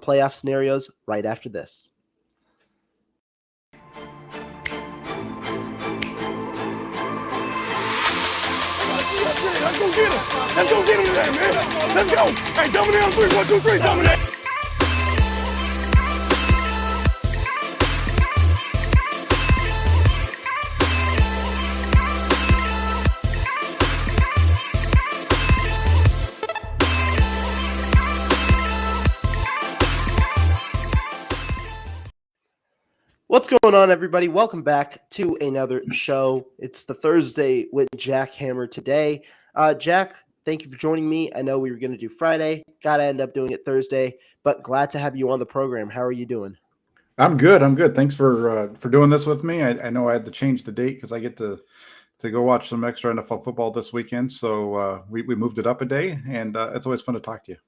playoff scenarios right after this. Let's go get him. Let's go get him today, man. Let's go. Hey, dominate on 3. 1, 2, 3, dominate. What's going on, everybody? Welcome back to another show. It's the Thursday with Jack Hammer today. Jack, thank you for joining me. I know we were going to do Friday. Got to end up doing it Thursday, but glad to have you on the program. How are you doing? I'm good. Thanks for doing this with me. I know I had to change the date because I get to go watch some extra NFL football this weekend. So we moved it up a day, and it's always fun to talk to you.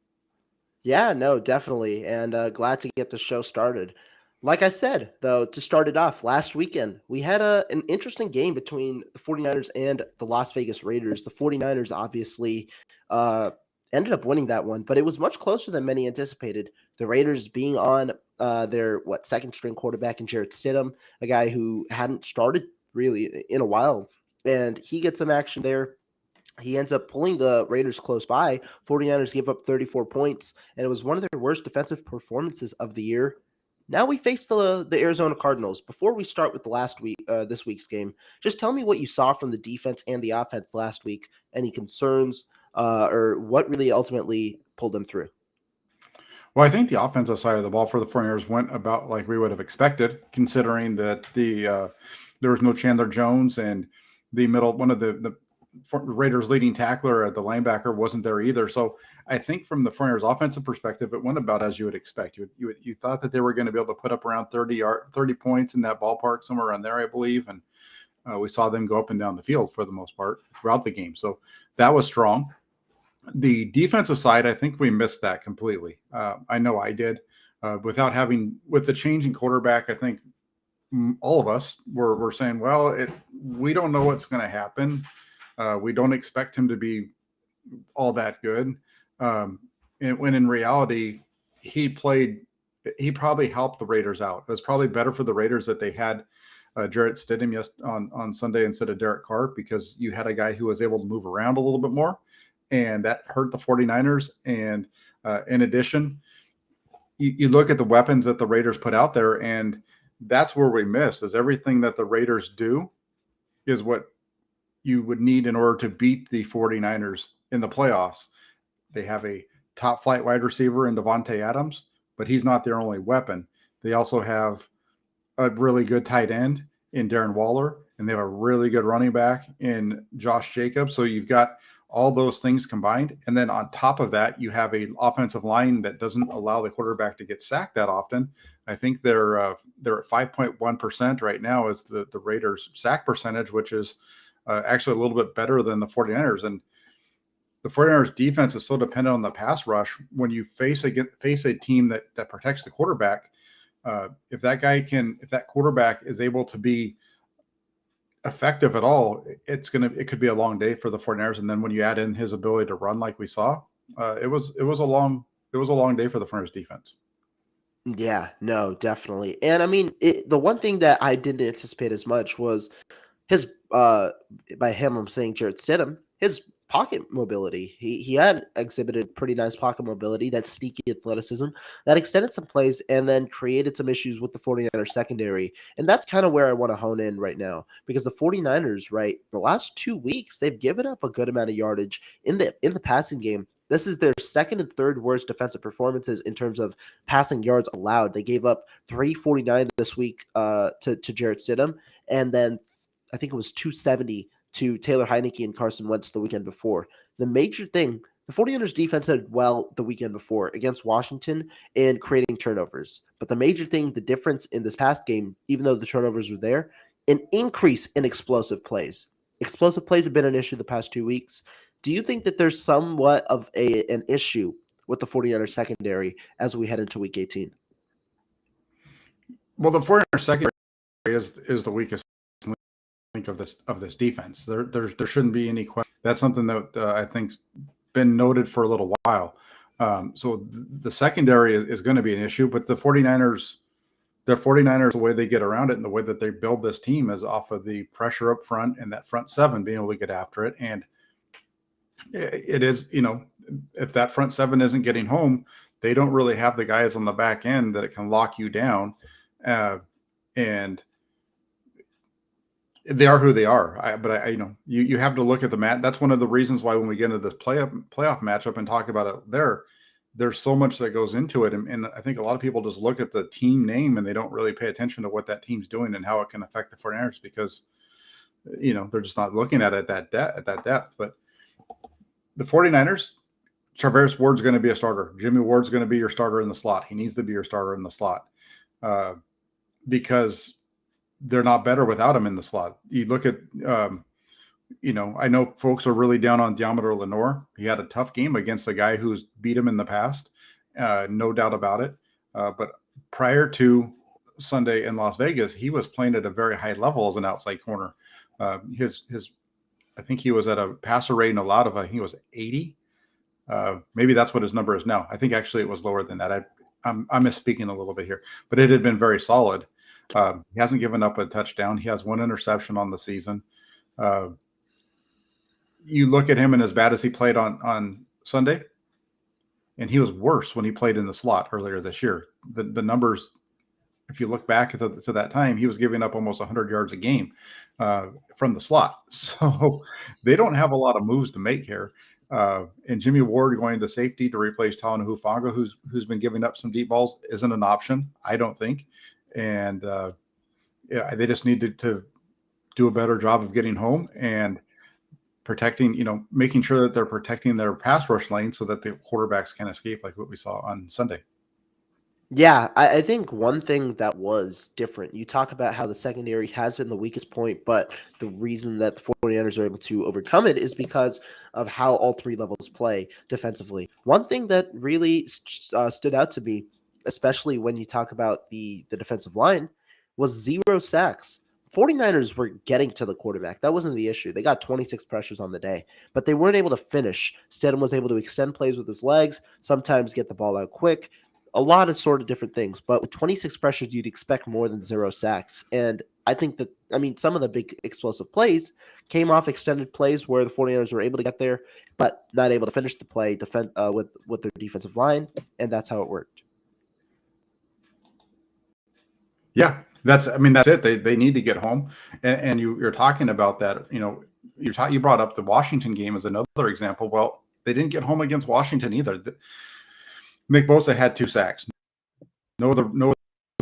Yeah, no, definitely. And glad to get the show started. Like I said, though, to start it off, last weekend, we had an interesting game between the 49ers and the Las Vegas Raiders. The 49ers obviously ended up winning that one, but it was much closer than many anticipated. The Raiders being on their, second-string quarterback in Jarrett Stidham, a guy who hadn't started really in a while, and he gets some action there. He ends up pulling the Raiders close by. 49ers give up 34 points, and it was one of their worst defensive performances of the year. Now we face the Arizona Cardinals. Before we start with this week's game, just tell me what you saw from the defense and the offense last week. Any concerns, or what really ultimately pulled them through? Well, I think the offensive side of the ball for the 49ers went about like we would have expected, considering that there was no Chandler Jones, and one of the Raiders' leading tackler, the linebacker, wasn't there either. So I think from the 49ers' offensive perspective, it went about as you would expect. You thought that they were going to be able to put up around 30 points in that ballpark, somewhere around there, I believe. And we saw them go up and down the field for the most part throughout the game. So that was strong. The defensive side, I think we missed that completely. I know I did. With the change in quarterback, I think all of us were saying, well, we don't know what's going to happen. We don't expect him to be all that good. When in reality, he probably helped the Raiders out. It was probably better for the Raiders that they had Jarrett Stidham on Sunday instead of Derek Carr, because you had a guy who was able to move around a little bit more, and that hurt the 49ers. And in addition, you look at the weapons that the Raiders put out there, and that's where we miss, is everything that the Raiders do is what you would need in order to beat the 49ers in the playoffs. They have a top flight wide receiver in Devontae Adams, but he's not their only weapon. They also have a really good tight end in Darren Waller, and they have a really good running back in Josh Jacobs. So you've got all those things combined. And then on top of that, you have an offensive line that doesn't allow the quarterback to get sacked that often. I think they're at 5.1% right now is the Raiders' sack percentage, which is actually a little bit better than the 49ers. And the 49ers defense is so dependent on the pass rush. When you face a team that protects the quarterback, if that quarterback is able to be effective at all, it could be a long day for the 49ers. And then when you add in his ability to run like we saw, it was a long day for the 49ers defense. Yeah, no, definitely. And I mean, the one thing that I didn't anticipate as much was his by him, I'm saying Jarrett Stidham, his pocket mobility. He had exhibited pretty nice pocket mobility, that sneaky athleticism that extended some plays and then created some issues with the 49ers secondary. And that's kind of where I want to hone in right now, because the 49ers, right, the last 2 weeks, they've given up a good amount of yardage in the passing game. This is their second and third worst defensive performances in terms of passing yards allowed. They gave up 349 this week to Jarrett Stidham, and then I think it was 270 to Taylor Heineke and Carson Wentz the weekend before. The major thing, the 49ers defense did well the weekend before against Washington in creating turnovers. But the major thing, the difference in this past game, even though the turnovers were there, an increase in explosive plays. Explosive plays have been an issue the past 2 weeks. Do you think that there's somewhat of an issue with the 49ers secondary as we head into week 18? Well, the 49ers secondary is the weakest link of this defense. There shouldn't be any question. That's something that I think's been noted for a little while. So the secondary is going to be an issue, but the 49ers, the way they get around it and the way that they build this team is off of the pressure up front and that front seven being able to get after it. And it is, if that front seven isn't getting home, they don't really have the guys on the back end that it can lock you down. And they are who they are. But you have to look at the match. That's one of the reasons why when we get into this playoff matchup and talk about it there's so much that goes into it. And I think a lot of people just look at the team name and they don't really pay attention to what that team's doing and how it can affect the 49ers because, they're just not looking at it at that depth. But the 49ers, Traverse Ward's going to be a starter. Jimmy Ward's going to be your starter in the slot. He needs to be your starter in the slot because they're not better without him in the slot. You look at, I know folks are really down on Deommodore Lenoir. He had a tough game against a guy who's beat him in the past, no doubt about it. But prior to Sunday in Las Vegas, he was playing at a very high level as an outside corner. I think he was at a passer rating allowed of, I think it was 80. Maybe that's what his number is now. I think actually it was lower than that. I'm misspeaking a little bit here, but it had been very solid. He hasn't given up a touchdown. He has one interception on the season. You look at him and as bad as he played on Sunday, and he was worse when he played in the slot earlier this year. The numbers, if you look back to that time, he was giving up almost 100 yards a game from the slot. So they don't have a lot of moves to make here. And Jimmy Ward going to safety to replace Talanoa Hufanga, who's been giving up some deep balls, isn't an option, I don't think. And they just need to do a better job of getting home and protecting, making sure that they're protecting their pass rush lane so that the quarterbacks can escape like what we saw on Sunday. Yeah, I think one thing that was different, you talk about how the secondary has been the weakest point, but the reason that the 49ers are able to overcome it is because of how all three levels play defensively. One thing that really stood out to me, especially when you talk about the defensive line, was 0 sacks. 49ers were getting to the quarterback. That wasn't the issue. They got 26 pressures on the day, but they weren't able to finish. Stidham was able to extend plays with his legs, sometimes get the ball out quick, a lot of sort of different things. But with 26 pressures, you'd expect more than 0 sacks. And I think some of the big explosive plays came off extended plays where the 49ers were able to get there, but not able to finish the play with their defensive line, and that's how it worked. Yeah, that's it. They need to get home, and you're talking about that. You brought up the Washington game as another example. Well, they didn't get home against Washington either. Nick Bosa had 2 sacks. No other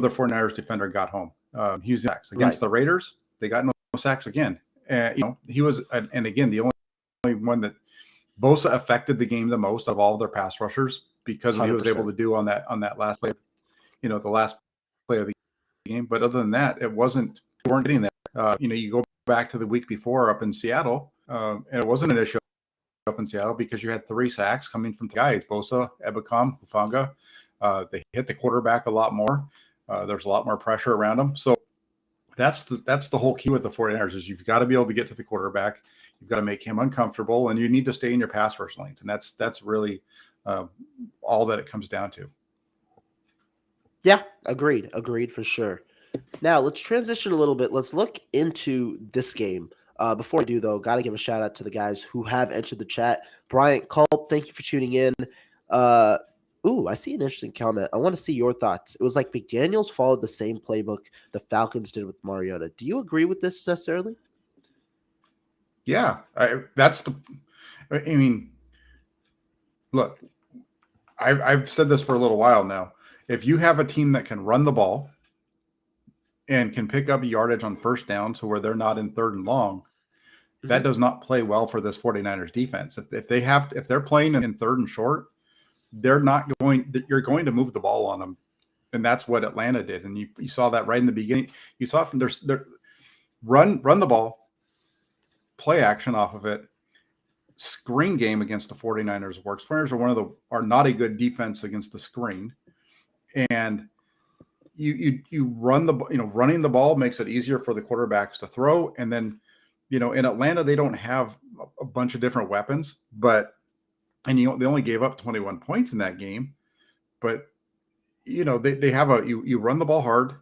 49ers defender got home. He was sacks against the Raiders. They got no sacks again. He was, and again, the only one that Bosa affected the game the most of all of their pass rushers because of what he was able to do on that last play. The last play of the game. But other than that, they weren't getting there. You go back to the week before up in Seattle, and it wasn't an issue up in Seattle because you had 3 sacks coming from the guys, Bosa, Ebukam, Hufanga. They hit the quarterback a lot more. There's a lot more pressure around them. So that's the whole key with the 49ers is you've got to be able to get to the quarterback. You've got to make him uncomfortable, and you need to stay in your pass rush lanes. And that's really all that it comes down to. Yeah, agreed for sure. Now let's transition a little bit. Let's look into this game. Before I do, though, got to give a shout out to the guys who have entered the chat. Bryant Culp, thank you for tuning in. I see an interesting comment. I want to see your thoughts. It was like McDaniels followed the same playbook the Falcons did with Mariota. Do you agree with this necessarily? Yeah, look, I've said this for a little while now. If you have a team that can run the ball and can pick up yardage on first down to where they're not in 3rd and long, that does not play well for this 49ers defense. If they're playing in 3rd and short, you're going to move the ball on them. And that's what Atlanta did. And you saw that right in the beginning. You saw from their run the ball, play action off of it. Screen game against the 49ers works. 49ers are not a good defense against the screen. And you run running the ball makes it easier for the quarterbacks to throw. And then, in Atlanta, they don't have a bunch of different weapons, but and they only gave up 21 points in that game. But they have you run the ball hard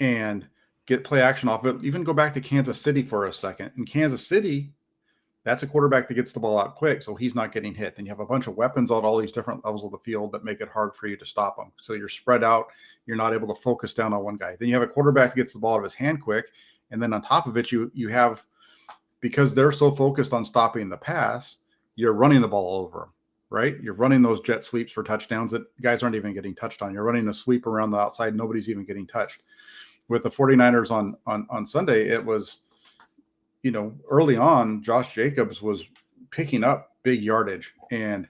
and get play action off it. Even go back to Kansas City for a second. In Kansas City, that's a quarterback that gets the ball out quick, so he's not getting hit. And you have a bunch of weapons on all these different levels of the field that make it hard for you to stop them. So you're spread out. You're not able to focus down on one guy. Then you have a quarterback that gets the ball out of his hand quick. And then on top of it, you have, because they're so focused on stopping the pass, you're running the ball over them, right? You're running those jet sweeps for touchdowns that guys aren't even getting touched on. You're running a sweep around the outside. Nobody's even getting touched. With the 49ers on Sunday, it was, early on, Josh Jacobs was picking up big yardage. And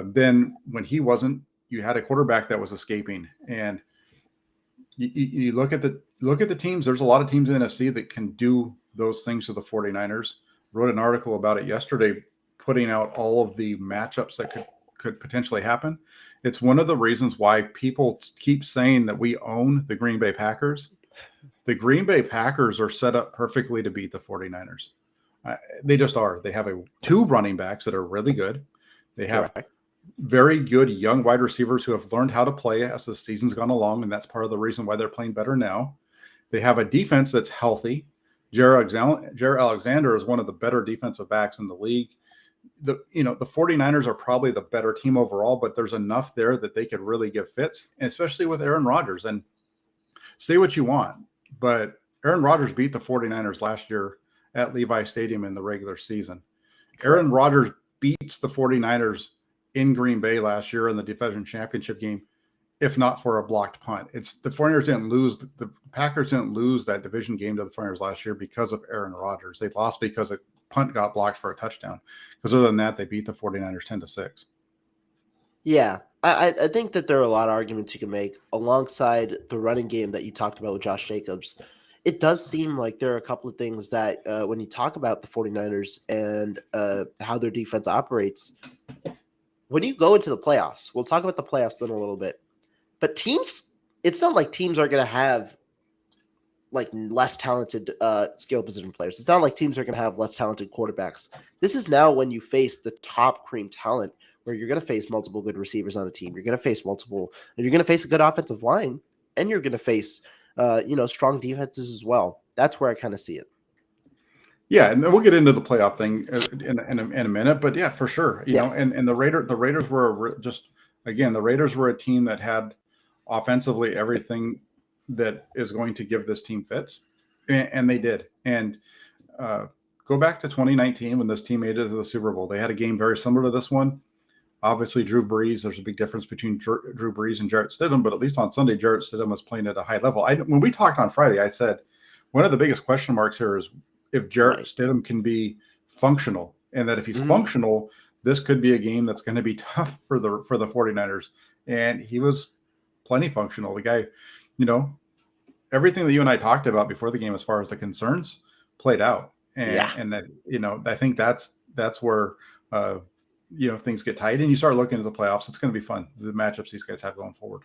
then when he wasn't, you had a quarterback that was escaping. And you look at the teams, there's a lot of teams in the NFC that can do those things to the 49ers. Wrote an article about it yesterday, putting out all of the matchups that could potentially happen. It's one of the reasons why people keep saying that we own the Green Bay Packers. The Green Bay Packers are set up perfectly to beat the 49ers. They just are. They have two running backs that are really good. They have very good young wide receivers who have learned how to play as the season's gone along, and that's part of the reason why they're playing better now. They have a defense that's healthy. Jared Alexander is one of the better defensive backs in the league. The 49ers are probably the better team overall, but there's enough there that they could really give fits, and especially with Aaron Rodgers. And say what you want, but Aaron Rodgers beat the 49ers last year at Levi Stadium in the regular season. Aaron Rodgers beats the 49ers in Green Bay last year in the division championship game, if not for a blocked punt. It's the 49ers didn't lose. The Packers didn't lose that division game to the 49ers last year because of Aaron Rodgers. They lost because a punt got blocked for a touchdown. Because other than that, they beat the 49ers 10-6. Yeah, I think that there are a lot of arguments you can make alongside the running game that you talked about with Josh Jacobs. It does seem like there are a couple of things that when you talk about the 49ers and how their defense operates, when you go into the playoffs, we'll talk about the playoffs in a little bit, but teams, it's not like teams are going to have like less talented skill position players. It's not like teams are going to have less talented quarterbacks. This is now when you face the top cream talent, where you're going to face multiple good receivers on a team. You're going to face you're going to face a good offensive line, and you're going to face, strong defenses as well. That's where I kind of see it. Yeah, and we'll get into the playoff thing in a minute, but yeah, for sure. You know, and the Raiders were the Raiders were a team that had offensively everything that is going to give this team fits, and they did. And go back to 2019 when this team made it to the Super Bowl. They had a game very similar to this one. Obviously, Drew Brees, there's a big difference between Drew Brees and Jarrett Stidham, but at least on Sunday, Jarrett Stidham was playing at a high level. When we talked on Friday, I said one of the biggest question marks here is if Jarrett Stidham can be functional, and that if he's functional, this could be a game that's going to be tough for the 49ers. And he was plenty functional. The guy, everything that you and I talked about before the game as far as the concerns played out. And that, I think that's where things get tight and you start looking at the playoffs. It's going to be fun, the matchups these guys have going forward.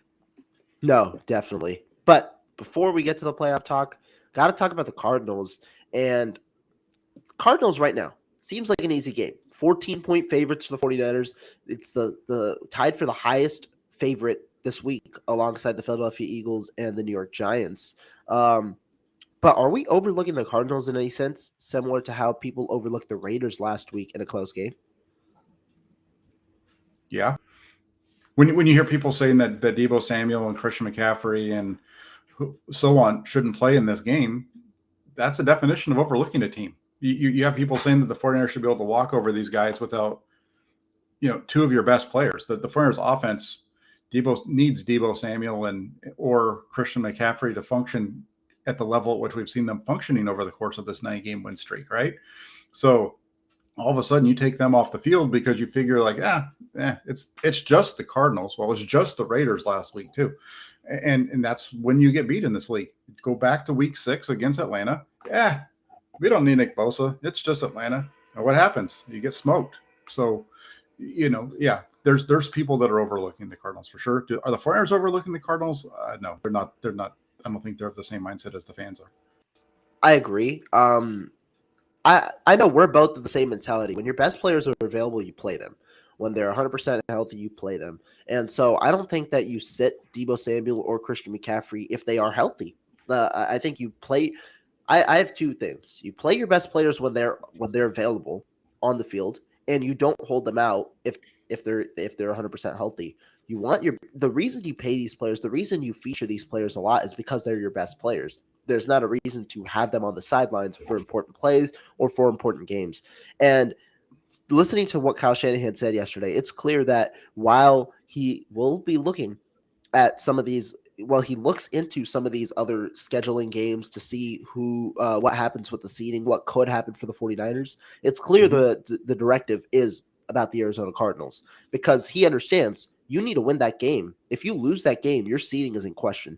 No, definitely. But before we get to the playoff talk, got to talk about the Cardinals. And Cardinals right now seems like an easy game. 14-point favorites for the 49ers. It's the tied for the highest favorite this week alongside the Philadelphia Eagles and the New York Giants. But are we overlooking the Cardinals in any sense, similar to how people overlooked the Raiders last week in a close game? Yeah. When you hear people saying that Deebo Samuel and Christian McCaffrey and so on shouldn't play in this game, that's a definition of overlooking a team. You have people saying that the 49ers should be able to walk over these guys without, two of your best players. That the 49ers offense, needs Deebo Samuel or Christian McCaffrey to function at the level at which we've seen them functioning over the course of this 9-game win streak, right? So all of a sudden you take them off the field because you figure like, it's just the Cardinals. Well, it's just the Raiders last week too. And that's when you get beat in this league. Go back to week 6 against Atlanta. We don't need Nick Bosa. It's just Atlanta. And what happens? You get smoked. So, there's people that are overlooking the Cardinals for sure. Are the 49ers overlooking the Cardinals? No, they're not. They're not. I don't think they're of the same mindset as the fans are. I agree. I know we're both of the same mentality. When your best players are available, you play them. When they're 100% healthy, you play them. And so I don't think that you sit Deebo Samuel or Christian McCaffrey if they are healthy. I think you play. I have two things. You play your best players when they're available on the field, and you don't hold them out if they're 100% healthy. You want the reason you pay these players, the reason you feature these players a lot is because they're your best players. There's not a reason to have them on the sidelines for important plays or for important games. And listening to what Kyle Shanahan said yesterday, it's clear that while he will be looking at some of these, well, he looks into some of these other scheduling games to see what happens with the seeding, what could happen for the 49ers. It's clear the directive is about the Arizona Cardinals because he understands you need to win that game. If you lose that game, your seeding is in question.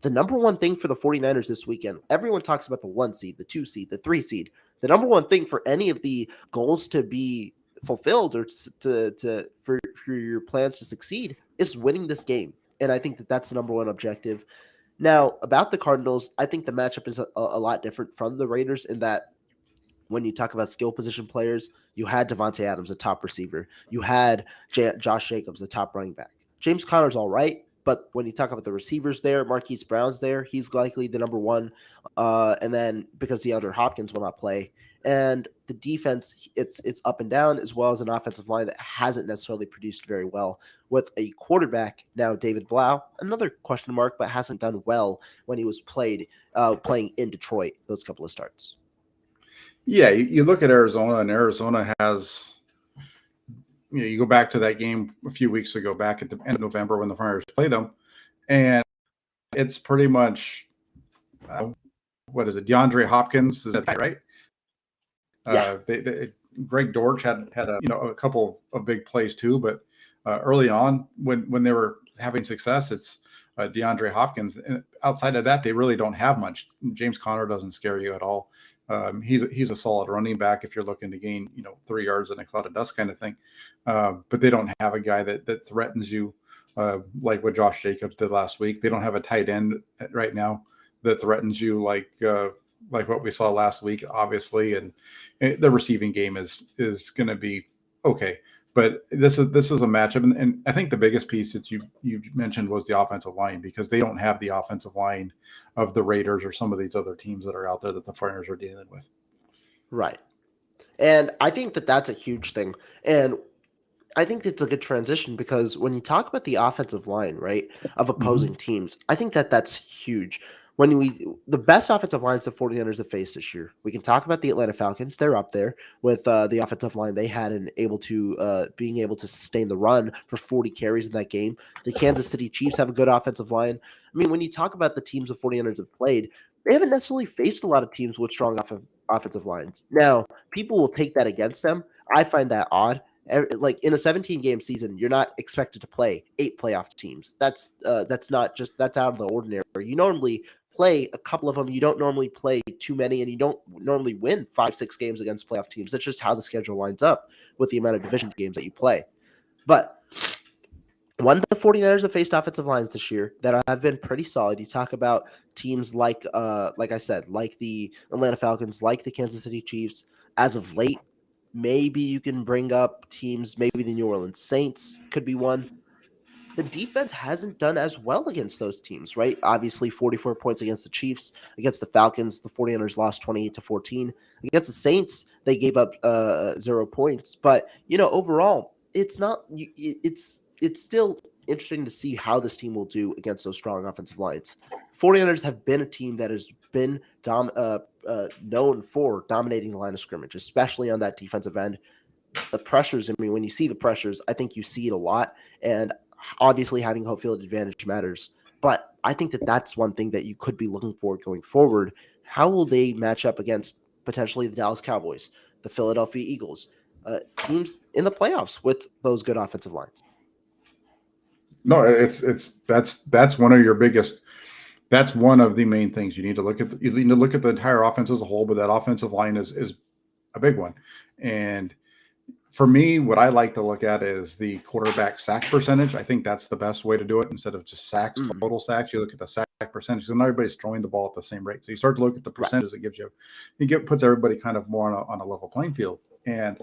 The number one thing for the 49ers this weekend, everyone talks about the 1 seed, the 2 seed, the 3 seed. The number one thing for any of the goals to be fulfilled or for your plans to succeed is winning this game. And I think that that's the number one objective. Now, about the Cardinals, I think the matchup is a lot different from the Raiders in that when you talk about skill position players, you had Devontae Adams, a top receiver. You had Josh Jacobs, a top running back. James Conner's all right, but when you talk about the receivers there, Marquise Brown's there. He's likely the number one. And then because DeAndre Hopkins will not play. And the defense, it's up and down, as well as an offensive line that hasn't necessarily produced very well. With a quarterback now, David Blau, another question mark, but hasn't done well when he was playing in Detroit those couple of starts. Yeah, you look at Arizona, and Arizona has, you go back to that game a few weeks ago, back at the end of November when the Flyers played them, and it's pretty much, what is it, DeAndre Hopkins, is that right? Yeah. Greg Dortch had a couple of big plays too, but early on when they were having success, it's DeAndre Hopkins. And outside of that, they really don't have much. James Conner doesn't scare you at all. He's a solid running back if you're looking to gain 3 yards in a cloud of dust kind of thing. But they don't have a guy that threatens you like what Josh Jacobs did last week. They don't have a tight end right now that threatens you like what we saw last week, obviously. And the receiving game is going to be okay. But this is a matchup, and I think the biggest piece that you mentioned was the offensive line, because they don't have the offensive line of the Raiders or some of these other teams that are out there that the Foreigners are dealing with. Right. And I think that that's a huge thing. And I think it's a good transition because when you talk about the offensive line, right, of opposing teams, I think that that's huge. The best offensive lines the 49ers have faced this year, we can talk about the Atlanta Falcons. They're up there with the offensive line they had and being able to sustain the run for 40 carries in that game. The Kansas City Chiefs have a good offensive line. I mean, when you talk about the teams the 49ers have played, they haven't necessarily faced a lot of teams with strong offensive lines. Now, people will take that against them. I find that odd. Like in a 17-game season, you're not expected to play 8 playoff teams. That's out of the ordinary. You normally play a couple of them. You don't normally play too many, and you don't normally win 5-6 games against playoff teams. That's just how the schedule lines up with the amount of division games that you play. But when the 49ers have faced offensive lines this year that have been pretty solid, you talk about teams like I said, like the Atlanta Falcons, like the Kansas City Chiefs. As of late, maybe you can bring up teams, maybe the New Orleans Saints could be one. The defense hasn't done as well against those teams, right? Obviously, 44 points against the Chiefs. Against the Falcons, the 49ers lost 28-14. Against the Saints, they gave up 0 points. But, overall, it's still interesting to see how this team will do against those strong offensive lines. 49ers have been a team that has been known for dominating the line of scrimmage, especially on that defensive end. The pressures, when you see the pressures, I think you see it a lot. And obviously having home field advantage matters. But I think that that's one thing that you could be looking for going forward. How will they match up against potentially the Dallas Cowboys, the Philadelphia Eagles, teams in the playoffs with those good offensive lines? No, that's one of your biggest. That's one of the main things you need to look at. You need to look at the entire offense as a whole, but that offensive line is a big one. And for me, what I like to look at is the quarterback sack percentage. I think that's the best way to do it instead of just sacks, total sacks. You look at the sack percentage, and everybody's throwing the ball at the same rate. So you start to look at the percentages it gives you. Puts everybody kind of more on a level playing field. And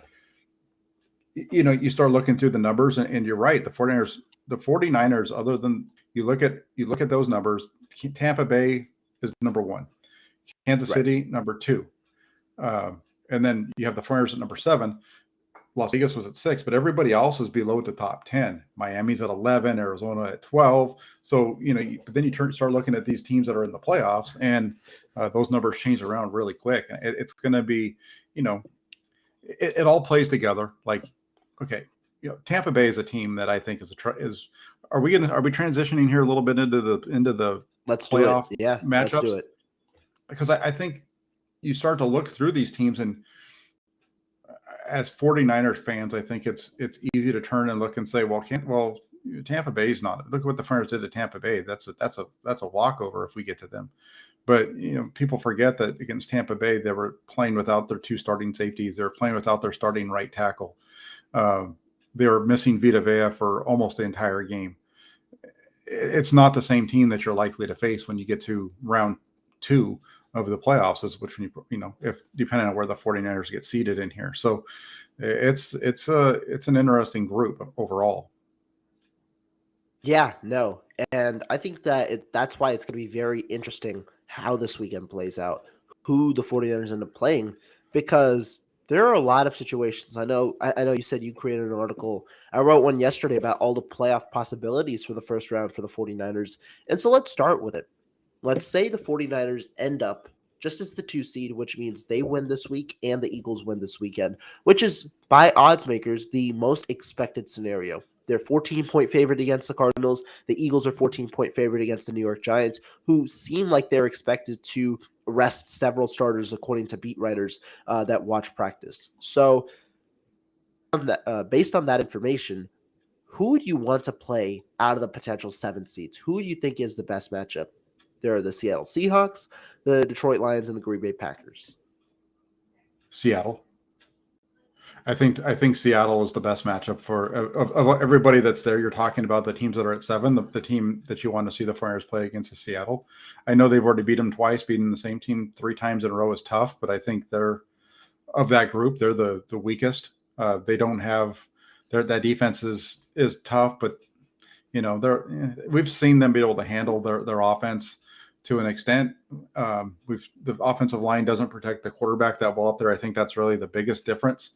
you start looking through the numbers, and you're right. The 49ers, other than you look at those numbers, Tampa Bay is number one, Kansas Right. City number two, and then you have the 49ers at number seven. Las Vegas was at 6, but everybody else is below the top 10. Miami's at 11, Arizona at 12. So, but then you start looking at these teams that are in the playoffs, and those numbers change around really quick. It's going to be, it all plays together. Like, okay, Tampa Bay is a team that I think are we transitioning here a little bit into the Let's playoff do it. Yeah, matchups? let's do it. Because I think you start to look through these teams, and as 49ers fans, I think it's easy to turn and look and say, Tampa Bay's not. Look at what the 49ers did to Tampa Bay. That's a walkover if we get to them. But people forget that against Tampa Bay, they were playing without their two starting safeties. They were playing without their starting right tackle. They were missing Vita Vea for almost the entire game. It's not the same team that you're likely to face when you get to round 2 of the playoffs, is which if depending on where the 49ers get seated in here. So it's an interesting group overall. Yeah, no. And I think that that's why it's going to be very interesting how this weekend plays out, who the 49ers end up playing, because there are a lot of situations. I know you said you created an article. I wrote one yesterday about all the playoff possibilities for the first round for the 49ers. And so let's start with it. Let's say the 49ers end up just as the 2 seed, which means they win this week and the Eagles win this weekend, which is, by odds makers, the most expected scenario. They're 14-point favorite against the Cardinals. The Eagles are 14-point favorite against the New York Giants, who seem like they're expected to rest several starters, according to beat writers that watch practice. So, based on that information, who would you want to play out of the potential 7 seeds? Who do you think is the best matchup? There are the Seattle Seahawks, the Detroit Lions, and the Green Bay Packers. Seattle. I think Seattle is the best matchup for of everybody that's there. You're talking about the teams that are at 7. The team that you want to see the 49ers play against is Seattle. I know they've already beat them twice. Beating the same team 3 times in a row is tough, but I think they're of that group. They're the weakest. They don't have that defense is tough, but we've seen them be able to handle their offense to an extent. The offensive line doesn't protect the quarterback that well up there. I think that's really the biggest difference.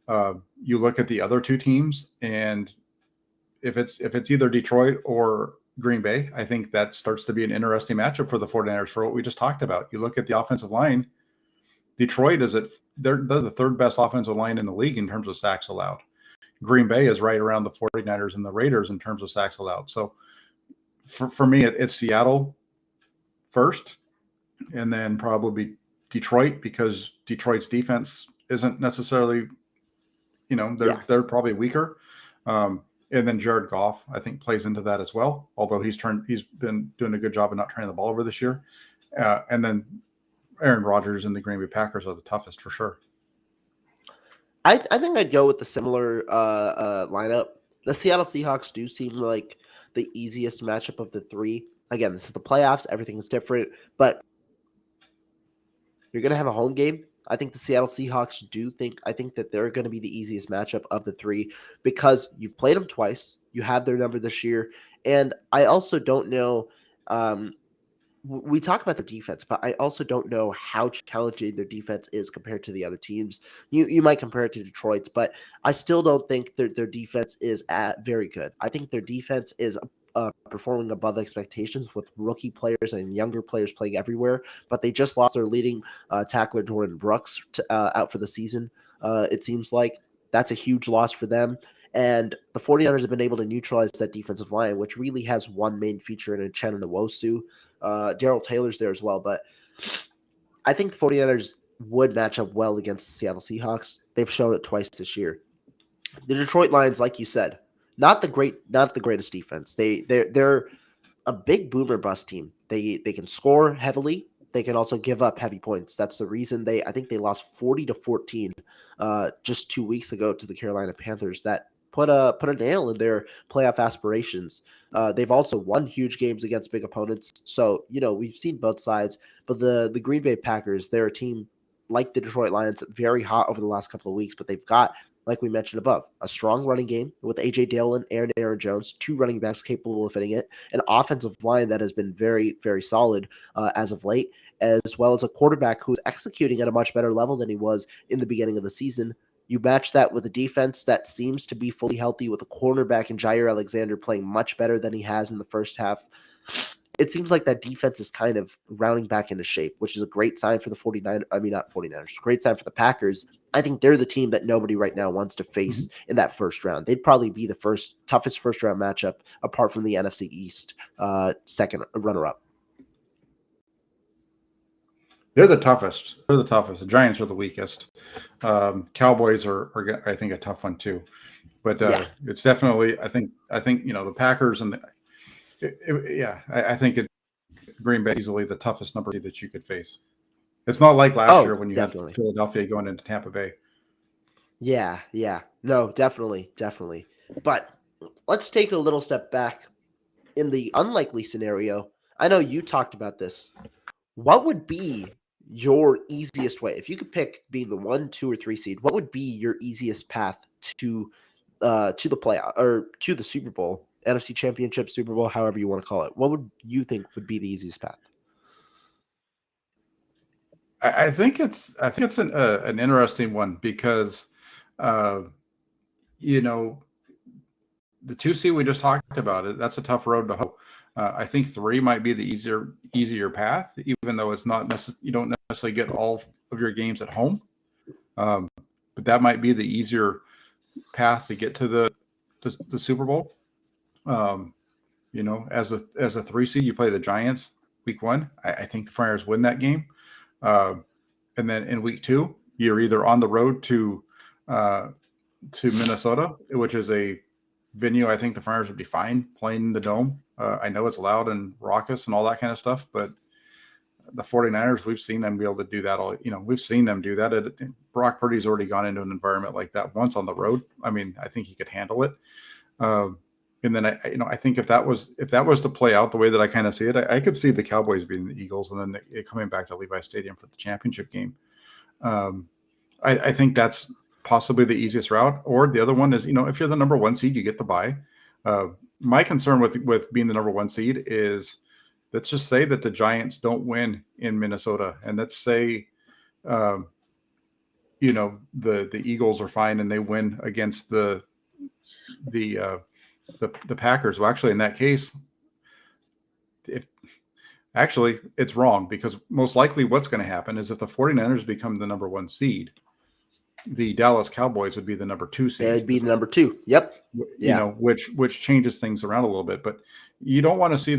You look at the other 2 teams, and if it's either Detroit or Green Bay, I think that starts to be an interesting matchup for the 49ers for what we just talked about. You look at the offensive line. Detroit they're the 3rd best offensive line in the league in terms of sacks allowed. Green Bay is right around the 49ers and the Raiders in terms of sacks allowed. So for me, it's Seattle first, and then probably Detroit, because Detroit's defense isn't necessarily, they're probably weaker. And then Jared Goff, I think, plays into that as well, although he's been doing a good job of not turning the ball over this year. And then Aaron Rodgers and the Green Bay Packers are the toughest for sure. I think I'd go with the similar lineup. The Seattle Seahawks do seem like the easiest matchup of the 3. Again, this is the playoffs. Everything's different, but you're going to have a home game. I think the Seattle Seahawks I think that they're going to be the easiest matchup of the 3 because you've played them twice. You have their number this year. And I also don't know, we talk about their defense, but I also don't know how challenging their defense is compared to the other teams. You might compare it to Detroit's, but I still don't think their defense is very good. I think their defense is performing above expectations with rookie players and younger players playing everywhere, but they just lost their leading tackler, Jordan Brooks, out for the season. It seems like that's a huge loss for them. And the 49ers have been able to neutralize that defensive line, which really has one main feature in Uchenna Nwosu. Darrell Taylor's there as well, but I think the 49ers would match up well against the Seattle Seahawks. They've shown it twice this year. The Detroit Lions, like you said, not the greatest defense. They're a big boomer bust team. They can score heavily. They can also give up heavy points. That's the reason I think they lost 40-14 just 2 weeks ago to the Carolina Panthers. That put a nail in their playoff aspirations. They've also won huge games against big opponents. So, we've seen both sides. But the Green Bay Packers, they're a team like the Detroit Lions, very hot over the last couple of weeks, but they've got like we mentioned above, a strong running game with A.J. Dillon and Aaron Jones, 2 running backs capable of hitting it, an offensive line that has been very, very solid as of late, as well as a quarterback who is executing at a much better level than he was in the beginning of the season. You match that with a defense that seems to be fully healthy, with a cornerback in Jair Alexander playing much better than he has in the first half. It seems like that defense is kind of rounding back into shape, which is a great sign for the 49ers. I mean, not 49ers, great sign for the Packers. I think they're the team that nobody right now wants to face in that first round. They'd probably be the toughest first round matchup apart from the NFC East second runner up. They're the toughest. The Giants are the weakest. Cowboys are I think, a tough one too. But it's definitely, I think the Packers and I think Green Bay easily the toughest number that you could face. It's not like last year when you had Philadelphia going into Tampa Bay. Yeah. No, definitely. But let's take a little step back. In the unlikely scenario, I know you talked about this. What would be your easiest way? If you could pick being the 1, 2, or 3 seed, what would be your easiest path to the playoff or to the Super Bowl, NFC Championship, Super Bowl, however you want to call it? What would you think would be the easiest path? I think it's an interesting one because, the 2 seed we just talked about it. That's a tough road to hoe. I think 3 might be the easier path, even though it's not you don't necessarily get all of your games at home. But that might be the easier path to get to the Super Bowl. As a 3 seed, you play the Giants week 1. I think the Friars win that game. And then in week 2, you're either on the road to Minnesota, which is a venue I think the Friars would be fine playing in the Dome. I know it's loud and raucous and all that kind of stuff, but the 49ers, we've seen them be able to do that we've seen them do that. Brock Purdy's already gone into an environment like that once on the road. I mean, I think he could handle it. And then I think if that was to play out the way that I kind of see it, I could see the Cowboys beating the Eagles and then coming back to Levi Stadium for the championship game. I think that's possibly the easiest route. Or the other one is, if you're the number 1 seed, you get the bye. My concern with being the number 1 seed is, let's just say that the Giants don't win in Minnesota, and let's say, the Eagles are fine and they win against the Packers. Well, actually, in that case, it's wrong, because most likely what's going to happen is if the 49ers become the number 1 seed, the Dallas Cowboys would be the number 2 seed. They'd be the number 2. Yep. Which changes things around a little bit. But you don't want to see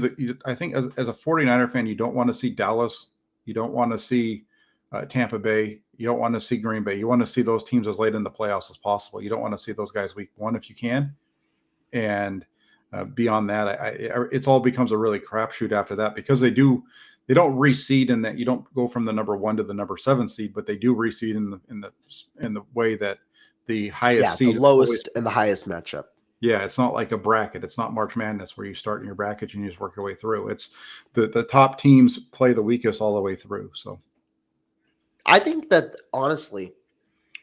I think as a 49er fan, you don't want to see Dallas. You don't want to see Tampa Bay. You don't want to see Green Bay. You want to see those teams as late in the playoffs as possible. You don't want to see those guys week 1 if you can. And beyond that, it's all becomes a really crapshoot after that, because they don't reseed in that you don't go from the number 1 to the number 7 seed, but they do reseed in the way that the highest seed, the lowest and the highest matchup. Yeah, it's not like a bracket. It's not March Madness where you start in your bracket and you just work your way through. It's the top teams play the weakest all the way through. So I think that, honestly,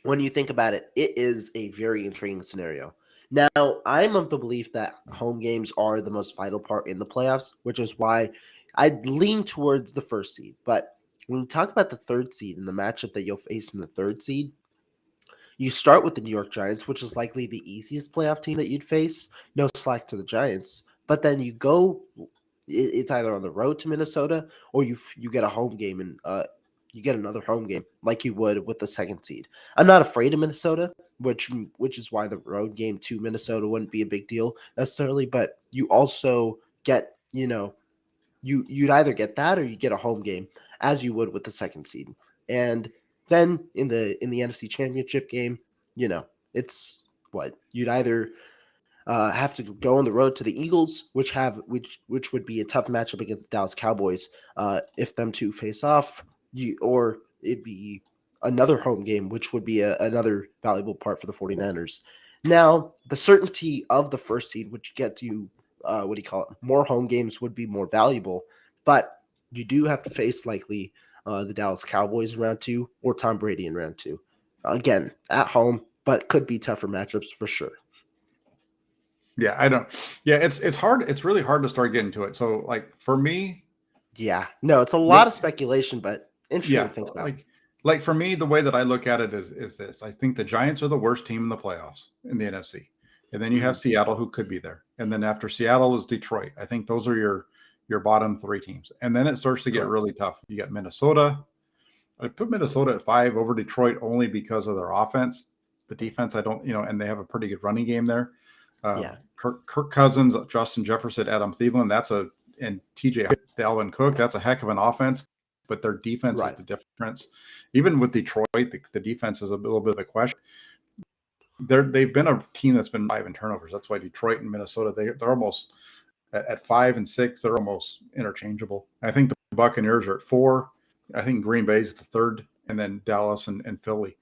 when you think about it, it is a very intriguing scenario. Now, I'm of the belief that home games are the most vital part in the playoffs, which is why I'd lean towards the 1st seed. But when we talk about the 3rd seed and the matchup that you'll face in the 3rd seed, you start with the New York Giants, which is likely the easiest playoff team that you'd face. No slack to the Giants. But then you go, it's either on the road to Minnesota, or you get a home game, and you get another home game like you would with the 2nd seed. I'm not afraid of Minnesota, which is why the road game to Minnesota wouldn't be a big deal necessarily. But you also get, you'd either get that or you get a home game, as you would with the 2nd seed. And then in the NFC Championship game, it's what you'd either have to go on the road to the Eagles, which would be a tough matchup against the Dallas Cowboys if them two face off, or it'd be another home game, which would be another valuable part for the 49ers. Now, the certainty of the 1st seed, which gets you, more home games, would be more valuable, but you do have to face likely the Dallas Cowboys in round 2 or Tom Brady in round 2. Again, at home, but could be tougher matchups for sure. Yeah, I don't. Yeah, it's hard. It's really hard to start getting to it. So, like for me, Yeah, no, it's a lot of speculation, but interesting yeah, to think about. like for me, the way that I look at it is this: I think the Giants are the worst team in the playoffs in the NFC, and then you have Seattle, who could be there, and then after Seattle is Detroit. I think those are your bottom three teams, and then it starts to get really tough. You got Minnesota. I put Minnesota at 5 over Detroit only because of their offense. The defense, I don't, and they have a pretty good running game there. Yeah. Kirk Cousins, Justin Jefferson, Adam Thielen, and TJ Dalvin Cook, that's a heck of an offense, but their defense is the difference. Even with Detroit, the defense is a little bit of a question. They've been a team that's been 5 in turnovers. That's why Detroit and Minnesota, they're almost at 5 and 6, they're almost interchangeable. I think the Buccaneers are at 4. I think Green Bay is the 3rd, and then Dallas and Philly.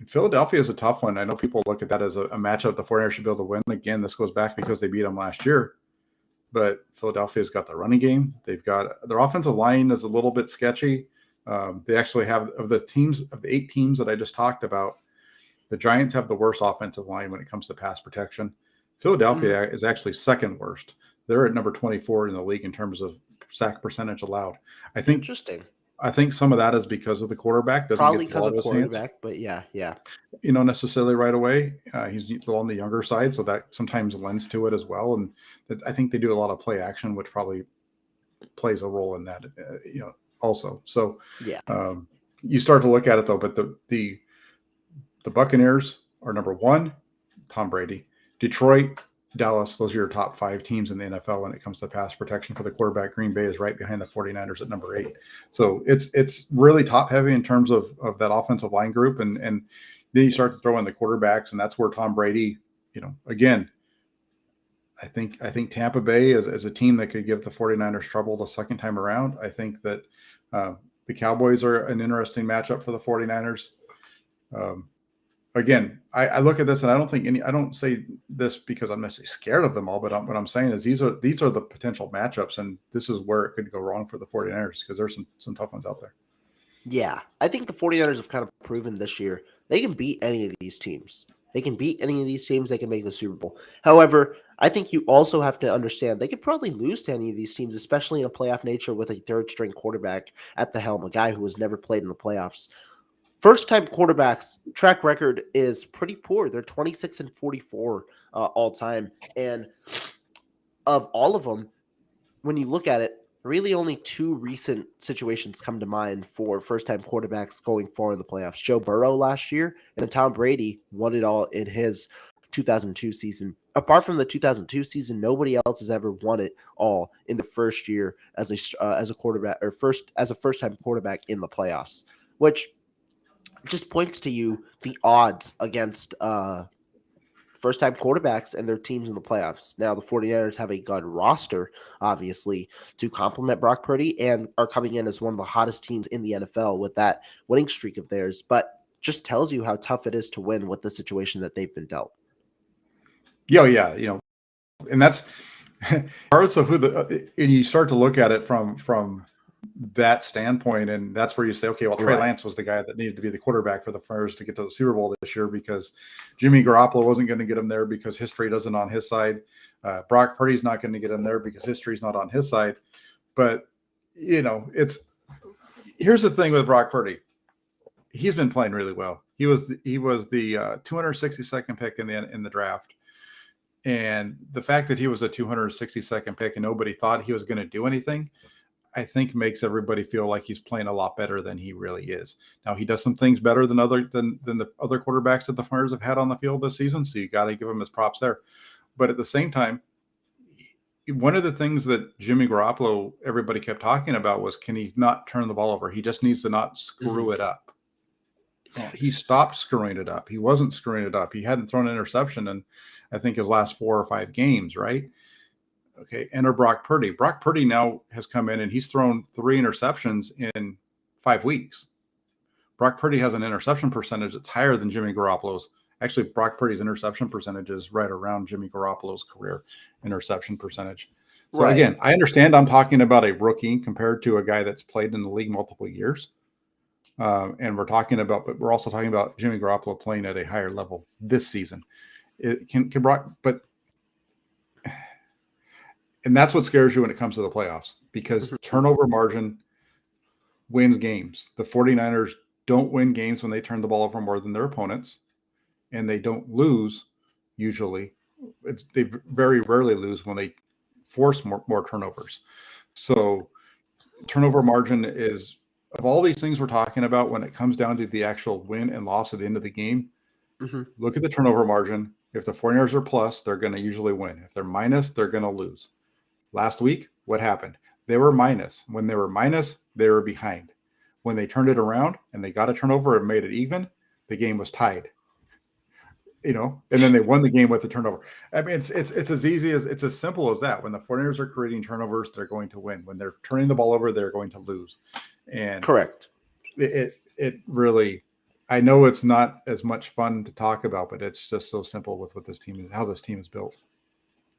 Philadelphia is a tough one. I know people look at that as a matchup the 49ers should be able to win. Again, this goes back because they beat them last year. But Philadelphia's got the running game. They've got their offensive line is a little bit sketchy. They actually have of the 8 teams that I just talked about, the Giants have the worst offensive line when it comes to pass protection. Philadelphia is actually second worst. They're at number 24 in the league in terms of sack percentage allowed. Interesting. I think some of that is because of the quarterback. Probably because of quarterback, but yeah. Necessarily right away. He's on the younger side, so that sometimes lends to it as well. And I think they do a lot of play action, which probably plays a role in that, also. So you start to look at it though, but the Buccaneers are number 1, Tom Brady. Detroit, Dallas, those are your top 5 teams in the NFL when it comes to pass protection for the quarterback. Green Bay is right behind the 49ers at number 8. So it's really top heavy in terms of that offensive line group. And then you start to throw in the quarterbacks, and that's where Tom Brady, again, I think Tampa Bay is a team that could give the 49ers trouble the second time around. I think that the Cowboys are an interesting matchup for the 49ers. Again, I look at this and I don't say this because I'm necessarily scared of them all, but what I'm saying is these are the potential matchups, and this is where it could go wrong for the 49ers because there's some tough ones out there. Yeah, I think the 49ers have kind of proven this year they can beat any of these teams. They can make the Super Bowl. However, I think you also have to understand they could probably lose to any of these teams, especially in a playoff nature with a third-string quarterback at the helm, a guy who has never played in the playoffs. First-time quarterbacks' track record is pretty poor. They're 26-44 all time. And of all of them, when you look at it, really only 2 recent situations come to mind for first-time quarterbacks going far in the playoffs. Joe Burrow last year, and then Tom Brady won it all in his 2002 season. Apart from the 2002 season, nobody else has ever won it all in the first year as a quarterback or as a first-time quarterback in the playoffs, which just points to you the odds against first-time quarterbacks and their teams in the playoffs. Now, the 49ers have a good roster, obviously, to complement Brock Purdy and are coming in as one of the hottest teams in the NFL with that winning streak of theirs, but just tells you how tough it is to win with the situation that they've been dealt. Yeah, and that's parts of and you start to look at it from that standpoint, and that's where you say, okay, well, Trey Lance was the guy that needed to be the quarterback for the 49ers to get to the Super Bowl this year because Jimmy Garoppolo wasn't going to get him there because history doesn't on his side. Brock Purdy's not going to get him there because history's not on his side. But here's the thing with Brock Purdy. He's been playing really well. He was the 262nd pick in the draft. And the fact that he was a 262nd pick and nobody thought he was going to do anything, I think makes everybody feel like he's playing a lot better than he really is. Now he does some things better than the other quarterbacks that the 49ers have had on the field this season. So you got to give him his props there. But at the same time, one of the things that Jimmy Garoppolo, everybody kept talking about was, can he not turn the ball over? He just needs to not screw it up. Well, he stopped screwing it up. He wasn't screwing it up. He hadn't thrown an interception in, I think, his last 4 or 5 games, right? Okay, enter Brock Purdy. Brock Purdy now has come in and he's thrown 3 interceptions in 5 weeks. Brock Purdy has an interception percentage that's higher than Jimmy Garoppolo's. Actually, Brock Purdy's interception percentage is right around Jimmy Garoppolo's career interception percentage. So again, I understand I'm talking about a rookie compared to a guy that's played in the league multiple years. And but we're also talking about Jimmy Garoppolo playing at a higher level this season. It can Brock, and that's what scares you when it comes to the playoffs, because turnover margin wins games. The 49ers don't win games when they turn the ball over more than their opponents, and they don't lose usually. They very rarely lose when they force more turnovers. So turnover margin is, of all these things we're talking about, when it comes down to the actual win and loss at the end of the game, look at the turnover margin. If the 49ers are plus, they're going to usually win. If they're minus, they're going to lose. Last week, what happened? They were minus. When they were minus, they were behind. When they turned it around and they got a turnover and made it even, the game was tied. And then they won the game with the turnover. I mean, it's as simple as that. When the 49ers are creating turnovers, they're going to win. When they're turning the ball over, they're going to lose. And correct. It really, I know it's not as much fun to talk about, but it's just so simple with what this team is, how this team is built.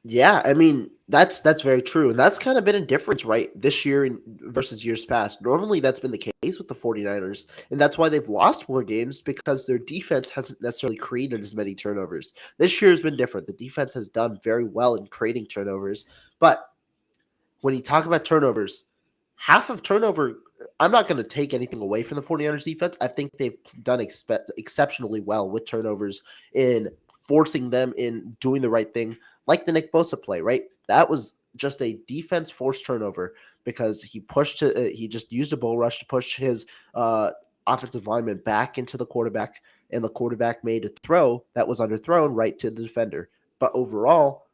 Yeah, I mean, that's very true. And that's kind of been a difference, right, this year versus years past. Normally, that's been the case with the 49ers, and that's why they've lost more games, because their defense hasn't necessarily created as many turnovers. This year has been different. The defense has done very well in creating turnovers, but when you talk about turnovers, half of turnover, I'm not going to take anything away from the 49ers defense. I think they've done exceptionally well with turnovers in forcing them in doing the right thing, like the Nick Bosa play, right? That was just a defense forced turnover because he just used a bull rush to push his offensive lineman back into the quarterback, and the quarterback made a throw that was underthrown right to the defender. But overall,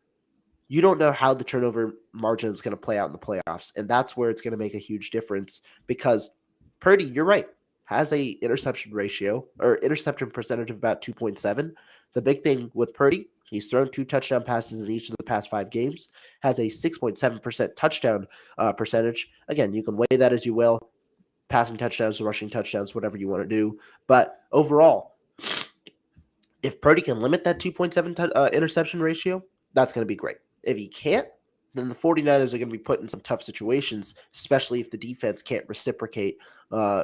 you don't know how the turnover margin is going to play out in the playoffs. And that's where it's going to make a huge difference, because Purdy, you're right, has a interception ratio or interception percentage of about 2.7. The big thing with Purdy, he's thrown 2 touchdown passes in each of the past 5 games, has a 6.7% touchdown percentage. Again, you can weigh that as you will, passing touchdowns, rushing touchdowns, whatever you want to do. But overall, if Purdy can limit that 2.7 interception ratio, that's going to be great. If he can't, then the 49ers are going to be put in some tough situations, especially if the defense can't reciprocate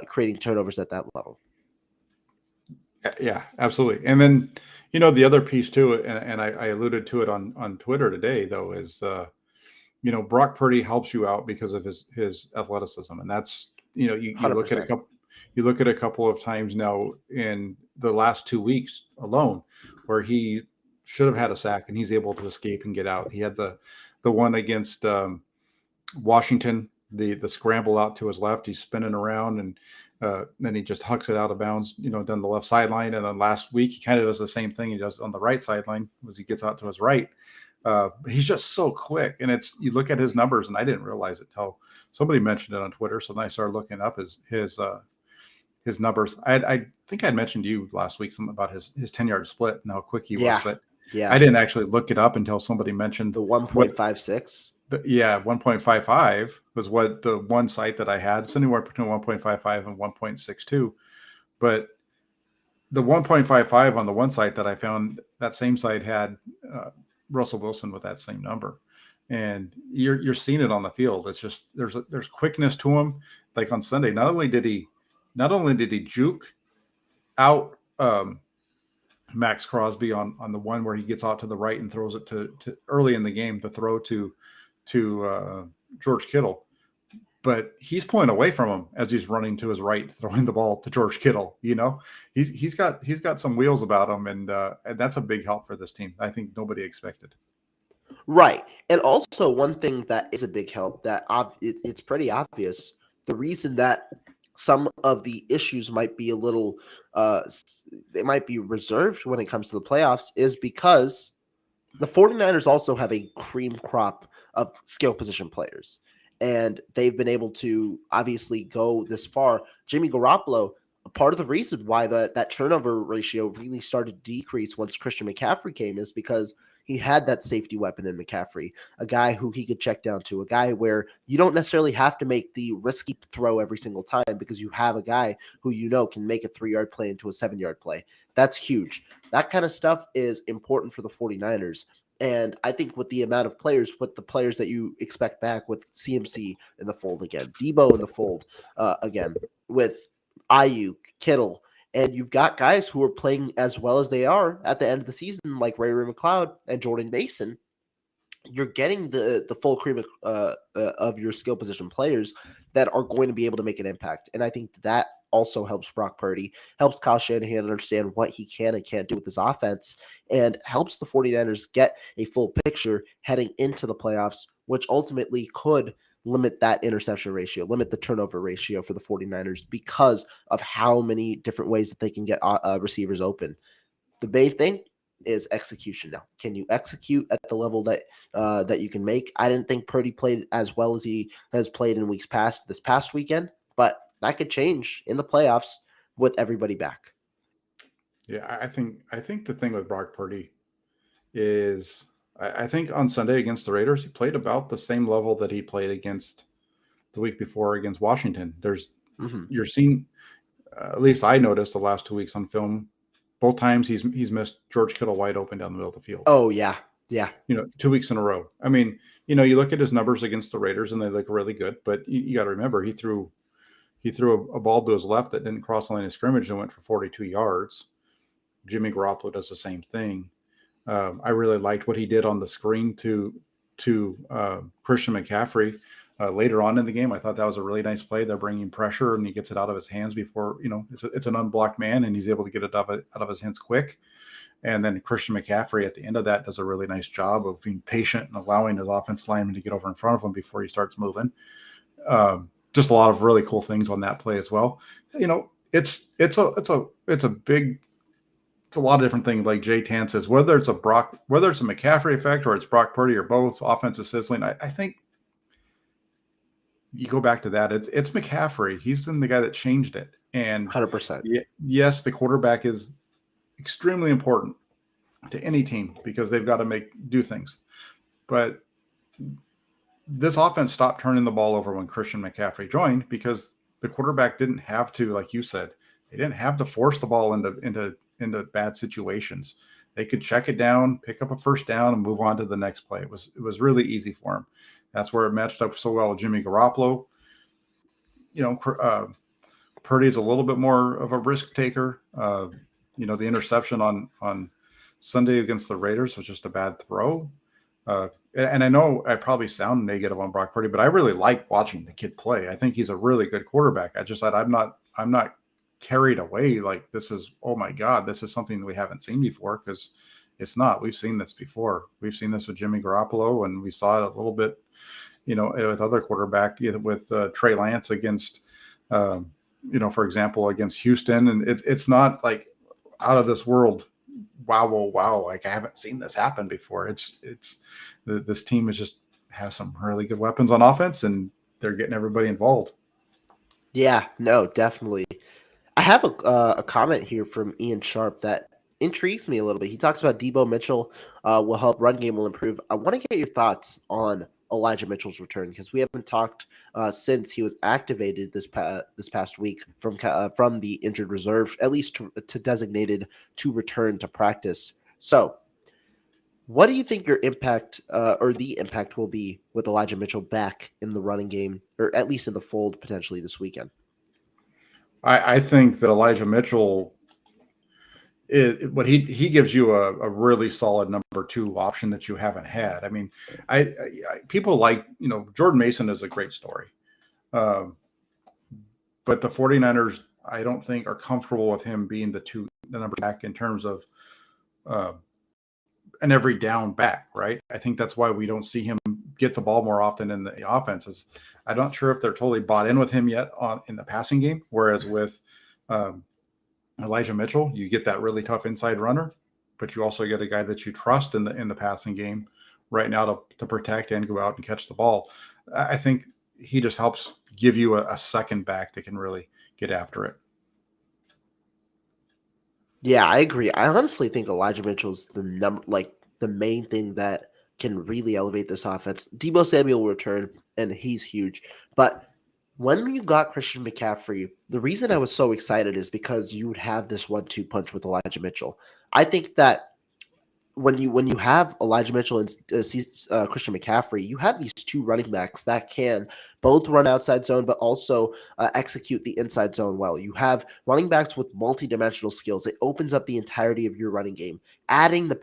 creating turnovers at that level. Yeah, absolutely. And then, the other piece to it, and I alluded to it on Twitter today, though, is, Brock Purdy helps you out because of his athleticism. And that's, you look at a couple of times now in the last 2 weeks alone where he should have had a sack and he's able to escape and get out. He had the one against Washington, the scramble out to his left. He's spinning around and then he just hucks it out of bounds, down the left sideline. And then last week he kind of does the same thing he does on the right sideline as he gets out to his right. He's just so quick, and you look at his numbers, and I didn't realize it till somebody mentioned it on Twitter. So then I started looking up his numbers. I think I'd mentioned to you last week something about his 10-yard split and how quick he was, but I didn't actually look it up until somebody mentioned the 1.56. Yeah, 1.55 was what the one site that I had. It's anywhere between 1.55 and 1.62, but the 1.55 on the one site that I found, that same site had Russell Wilson with that same number, and you're seeing it on the field. It's just there's quickness to him. Like on Sunday, not only did he juke out Max Crosby on the one where he gets out to the right and throws it to early in the game, the throw to George Kittle, but he's pulling away from him as he's running to his right, throwing the ball to George Kittle. He's got some wheels about him, and that's a big help for this team. I think nobody expected. Right. And also one thing that is a big help that it's pretty obvious. The reason that some of the issues might be a little they might be reserved when it comes to the playoffs is because the 49ers also have a cream crop of skill position players, and they've been able to obviously go this far. Jimmy Garoppolo, part of the reason why that turnover ratio really started to decrease once Christian McCaffrey came is because he had that safety weapon in McCaffrey, a guy who he could check down to, a guy where you don't necessarily have to make the risky throw every single time because you have a guy who can make a 3-yard play into a 7-yard play. That's huge. That kind of stuff is important for the 49ers. And I think with the amount of players, with the players that you expect back, with CMC in the fold again, Debo in the fold again, with Ayuk, Kittle, and you've got guys who are playing as well as they are at the end of the season, like Ray McLeod and Jordan Mason. You're getting the full cream of your skill position players that are going to be able to make an impact. And I think that also helps Brock Purdy, helps Kyle Shanahan understand what he can and can't do with this offense, and helps the 49ers get a full picture heading into the playoffs, which ultimately could limit that interception ratio, limit the turnover ratio for the 49ers because of how many different ways that they can get receivers open. The main thing is execution now. Can you execute at the level that you can make? I didn't think Purdy played as well as he has played in weeks past this past weekend, but that could change in the playoffs with everybody back. Yeah, I think the thing with Brock Purdy is I think on Sunday against the Raiders, he played about the same level that he played against the week before against Washington. You're seeing, at least I noticed the last 2 weeks on film, both times he's missed George Kittle wide open down the middle of the field. Oh yeah, yeah. 2 weeks in a row. I mean, you look at his numbers against the Raiders and they look really good, but you got to remember he threw a ball to his left that didn't cross the line of scrimmage and went for 42 yards. Jimmy Garoppolo does the same thing. I really liked what he did on the screen to Christian McCaffrey later on in the game. I thought that was a really nice play. They're bringing pressure, and he gets it out of his hands before it's an unblocked man, and he's able to get it out of his hands quick. And then Christian McCaffrey at the end of that does a really nice job of being patient and allowing his offensive lineman to get over in front of him before he starts moving. Just a lot of really cool things on that play as well. It's a lot of different things, like Jay Tan says, whether it's a McCaffrey effect or it's Brock Purdy or both, offensive sizzling. I think you go back to that. It's McCaffrey. He's been the guy that changed it. And 100%. Yes, the quarterback is extremely important to any team because they've got to do things. But this offense stopped turning the ball over when Christian McCaffrey joined because the quarterback didn't have to, like you said, they didn't have to force the ball into bad situations. They could check it down, pick up a first down, and move on to the next play. It was really easy for him. That's where it matched up so well with Jimmy Garoppolo. Purdy's a little bit more of a risk taker. The interception on Sunday against the Raiders was just a bad throw. And I know I probably sound negative on Brock Purdy, but I really like watching the kid play. I think he's a really good quarterback. I just said I'm not carried away like this is, oh my God, this is something that we haven't seen before, because it's not. We've seen this before. We've seen this with Jimmy Garoppolo, and we saw it a little bit, with other quarterback, with Trey Lance against, for example, against Houston. And it's not like out of this world. Wow. Like I haven't seen this happen before. This team has some really good weapons on offense, and they're getting everybody involved. Yeah, no, definitely. I have a comment here from Ian Sharp that intrigues me a little bit. He talks about Debo Mitchell will help, run game will improve. I want to get your thoughts on Elijah Mitchell's return, because we haven't talked since he was activated this past week from the injured reserve, at least to designated to return to practice. So, what do you think your impact or the impact will be with Elijah Mitchell back in the running game, or at least in the fold potentially this weekend? I think that Elijah Mitchell he gives you a really solid number two option that you haven't had. I mean, I people like, Jordan Mason is a great story. But the 49ers, I don't think, are comfortable with him being the number back in terms of an every down back, right? I think that's why we don't see him get the ball more often in the offenses. I'm not sure if they're totally bought in with him yet in the passing game, whereas with Elijah Mitchell, you get that really tough inside runner, but you also get a guy that you trust in the passing game right now to protect and go out and catch the ball. I think he just helps give you a second back that can really get after it. Yeah, I agree. I honestly think Elijah Mitchell's the main thing that can really elevate this offense. Deebo Samuel will return, and he's huge. But when you got Christian McCaffrey, the reason I was so excited is because you would have this 1-2 punch with Elijah Mitchell. I think that when you have Elijah Mitchell and Christian McCaffrey, you have these two running backs that can both run outside zone, but also execute the inside zone well. You have running backs with multi-dimensional skills. It opens up the entirety of your running game. Adding the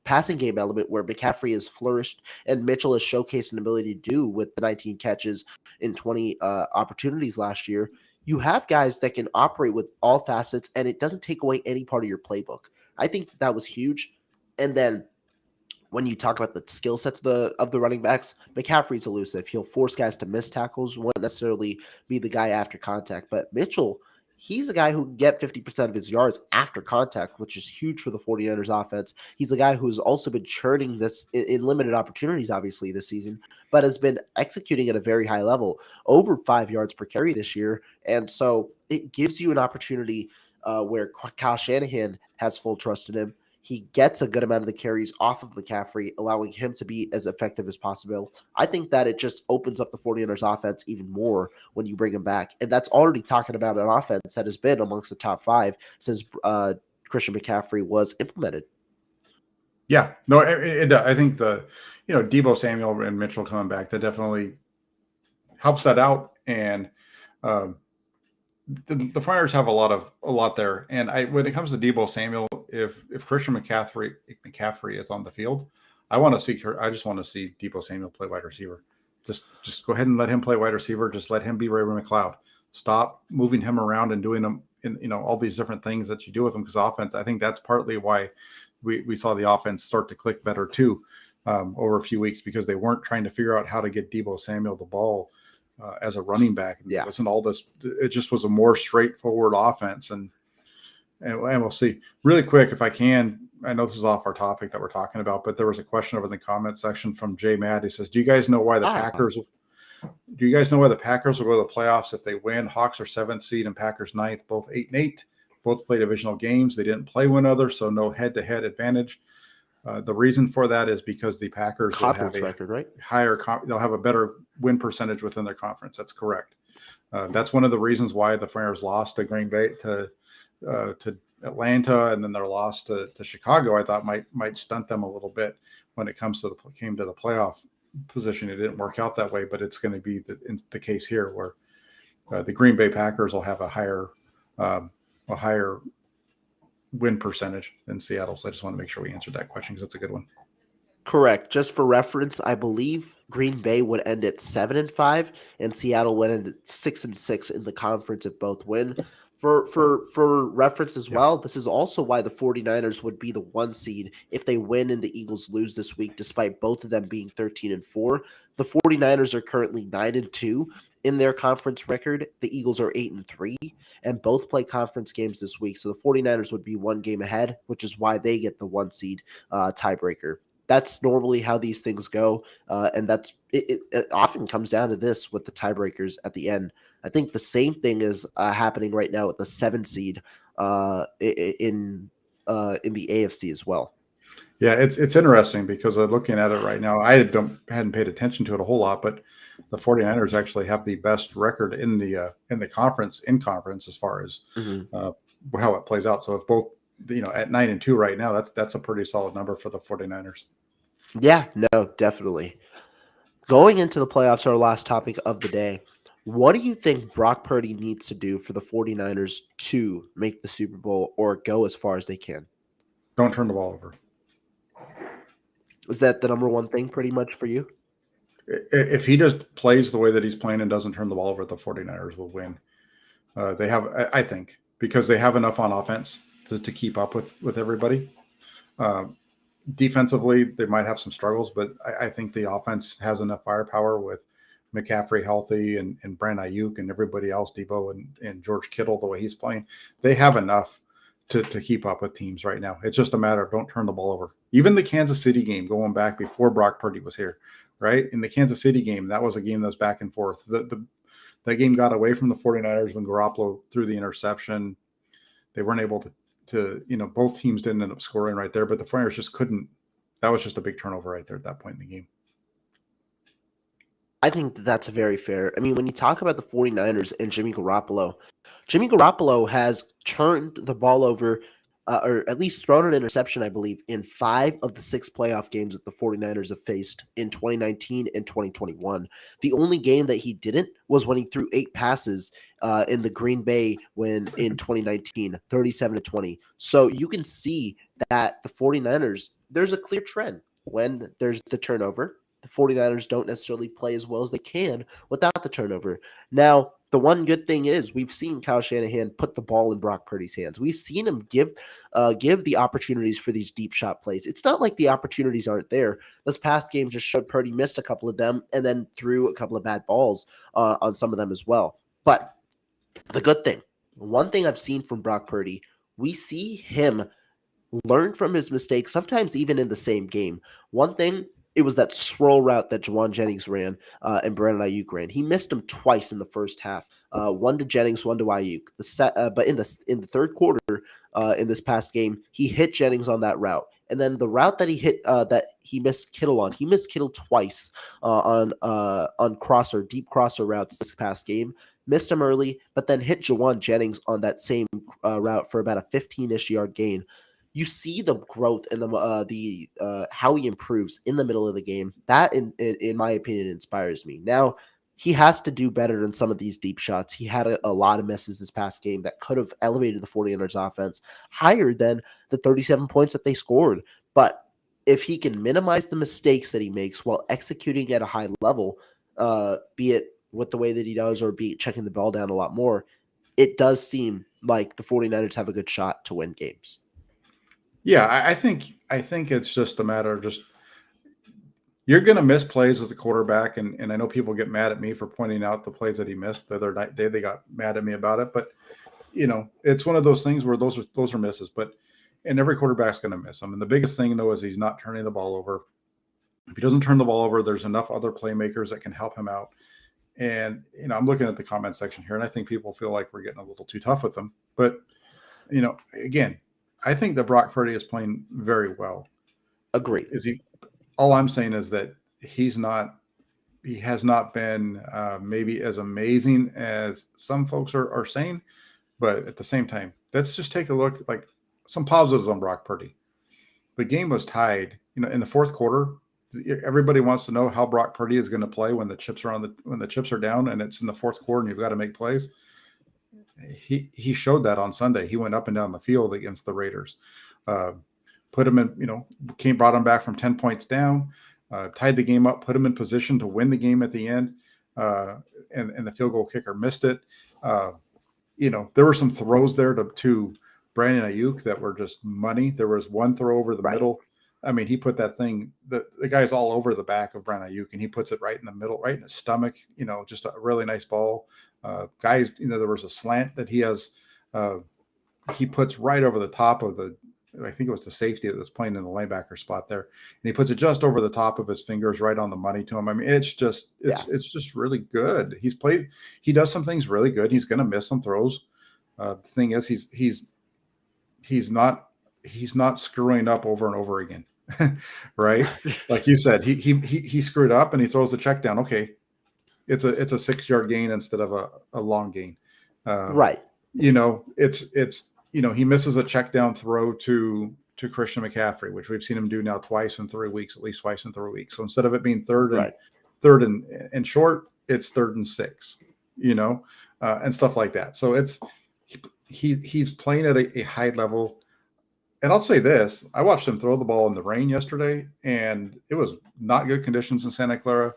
passing game element where McCaffrey has flourished and Mitchell has showcased an ability to do with the 19 catches in 20 opportunities last year. You have guys that can operate with all facets, and it doesn't take away any part of your playbook. I think that was huge. And then when you talk about the skill sets of the running backs, McCaffrey's elusive. He'll force guys to miss tackles, won't necessarily be the guy after contact. But Mitchell, he's a guy who can get 50% of his yards after contact, which is huge for the 49ers offense. He's a guy who's also been churning this in limited opportunities, obviously, this season, but has been executing at a very high level, over 5 yards per carry this year. And so it gives you an opportunity where Kyle Shanahan has full trust in him. He gets a good amount of the carries off of McCaffrey, allowing him to be as effective as possible. I think that it just opens up the 49ers offense even more when you bring him back. And that's already talking about an offense that has been amongst the top 5 since Christian McCaffrey was implemented. Yeah, no, I think Deebo Samuel and Mitchell coming back, that definitely helps that out. And the Flyers have a lot there. And when it comes to Deebo Samuel, if Christian McCaffrey is on the field, I just want to see Deebo Samuel play wide receiver. Just go ahead and let him play wide receiver. Just let him be Ray McLeod. Stop moving him around and doing them in all these different things that you do with him, because offense, I think that's partly why we saw the offense start to click better too over a few weeks, because they weren't trying to figure out how to get Deebo Samuel the ball as a running back. Yeah. It wasn't all this. It just was a more straightforward offense. And we'll see. Really quick, if I can, I know this is off our topic that we're talking about, but there was a question over in the comment section from Jay Matt. He says, do you guys know why the Packers will go to the playoffs if they win? Hawks are 7th seed and Packers 9th, both 8-8. Both play divisional games. They didn't play one another, so no head-to-head advantage. The reason for that is because the Packers conference record, right? They'll have a better win percentage within their conference. That's correct. That's one of the reasons why the Flyers lost to Green Bay, to Atlanta, and then their loss to Chicago. I thought might stunt them a little bit when it came to the playoff position. It didn't work out that way, but it's going to be the case here, where the Green Bay Packers will have a higher win percentage than Seattle. So I just want to make sure we answered that question, because that's a good one. Correct. Just for reference, I believe Green Bay would end at 7-5, and Seattle would end at 6-6 in the conference if both win. For reference as well, this is also why the 49ers would be the 1 seed if they win and the Eagles lose this week, despite both of them being 13-4. The 49ers are currently 9-2 in their conference record. The Eagles are 8-3, and both play conference games this week. So the 49ers would be 1 game ahead, which is why they get the 1 seed tiebreaker. That's normally how these things go, and it often comes down to this with the tiebreakers at the end. I think the same thing is happening right now with the 7 seed in the AFC as well. Yeah, it's interesting, because looking at it right now, I hadn't paid attention to it a whole lot, but the 49ers actually have the best record in the conference as far as how it plays out. So if both at 9-2 right now, that's a pretty solid number for the 49ers. Yeah, no, definitely. Going into the playoffs, our last topic of the day. What do you think Brock Purdy needs to do for the 49ers to make the Super Bowl or go as far as they can? Don't turn the ball over. Is that the number one thing pretty much for you? If he just plays the way that he's playing and doesn't turn the ball over, the 49ers will win. They have, I think, because they have enough on offense to keep up with everybody. Defensively, they might have some struggles, but I think the offense has enough firepower with McCaffrey healthy and Brandon Ayuk and everybody else, Debo and George Kittle, the way he's playing. They have enough to keep up with teams right now. It's just a matter of don't turn the ball over. Even the Kansas City game, going back before Brock Purdy was here, right? In the Kansas City game, that was a game that was back and forth. That game got away from the 49ers when Garoppolo threw the interception. They weren't able to both teams didn't end up scoring right there, but the 49ers just couldn't. That was just a big turnover right there at that point in the game. I think that's very fair. I mean, when you talk about the 49ers and Jimmy Garoppolo has turned the ball over or at least thrown an interception, I believe, in 5 of the 6 playoff games that the 49ers have faced in 2019 and 2021. The only game that he didn't was when he threw 8 passes in the Green Bay win in 2019, 37-20. So you can see that the 49ers, there's a clear trend. When there's the turnover, the 49ers don't necessarily play as well as they can without the turnover. Now, the one good thing is we've seen Kyle Shanahan put the ball in Brock Purdy's hands. We've seen him give the opportunities for these deep shot plays. It's not like the opportunities aren't there. This past game just showed Purdy missed a couple of them and then threw a couple of bad balls on some of them as well. But the good thing, one thing I've seen from Brock Purdy, we see him learn from his mistakes, sometimes even in the same game. One thing, it was that swirl route that Juwan Jennings ran and Brandon Ayuk ran. He missed him twice in the first half, one to Jennings, one to Ayuk. But in the third quarter in this past game, he hit Jennings on that route. And then the route that he hit, that he missed Kittle on, he missed Kittle twice on crosser, deep crosser routes this past game. Missed him early, but then hit Juwan Jennings on that same route for about a 15-ish yard gain. You see the growth and the how he improves in the middle of the game. That, in my opinion, inspires me. Now, he has to do better in some of these deep shots. He had a lot of misses this past game that could have elevated the 49ers offense higher than the 37 points that they scored. But if he can minimize the mistakes that he makes while executing at a high level, be it with the way that he does or be it checking the ball down a lot more, it does seem like the 49ers have a good shot to win games. Yeah, I think it's just a matter of just you're going to miss plays as a quarterback, and I know people get mad at me for pointing out the plays that he missed the other day. They got mad at me about it, but it's one of those things where those are misses. And every quarterback's going to miss them. And the biggest thing though is he's not turning the ball over. If he doesn't turn the ball over, there's enough other playmakers that can help him out. And I'm looking at the comment section here, and I think people feel like we're getting a little too tough with them. But again, I think that Brock Purdy is playing very well. Agreed. All I'm saying is that he has not been maybe as amazing as some folks are saying, but at the same time, let's just take a look, like some positives on Brock Purdy. The game was tied, in the fourth quarter. Everybody wants to know how Brock Purdy is going to play when the chips are down and it's in the fourth quarter and you've got to make plays. He showed that on Sunday. He went up and down the field against the Raiders, put him in, brought him back from 10 points down, tied the game up, put him in position to win the game at the end. And the field goal kicker missed it. There were some throws there to Brandon Ayuk that were just money. There was one throw over the middle. I mean, he put that thing, the guy's all over the back of Brandon Ayuk, and he puts it right in the middle, right in his stomach, just a really nice ball. Guys, there was a slant that he has, he puts right over the top of I think it was the safety that was playing in the linebacker spot there. And he puts it just over the top of his fingers, right on the money to him. I mean, it's just really good. He does some things really good. He's going to miss some throws. The thing is, he's not screwing up over and over again. Right? Like you said, he screwed up and he throws the check down. Okay. It's a 6-yard gain instead of a long gain. Right. He misses a check down throw to Christian McCaffrey, which we've seen him do now twice in 3 weeks, at least twice in 3 weeks. So instead of it being third and short, it's 3rd and 6, and stuff like that. So he's playing at a high level. And I'll say this, I watched him throw the ball in the rain yesterday, and it was not good conditions in Santa Clara.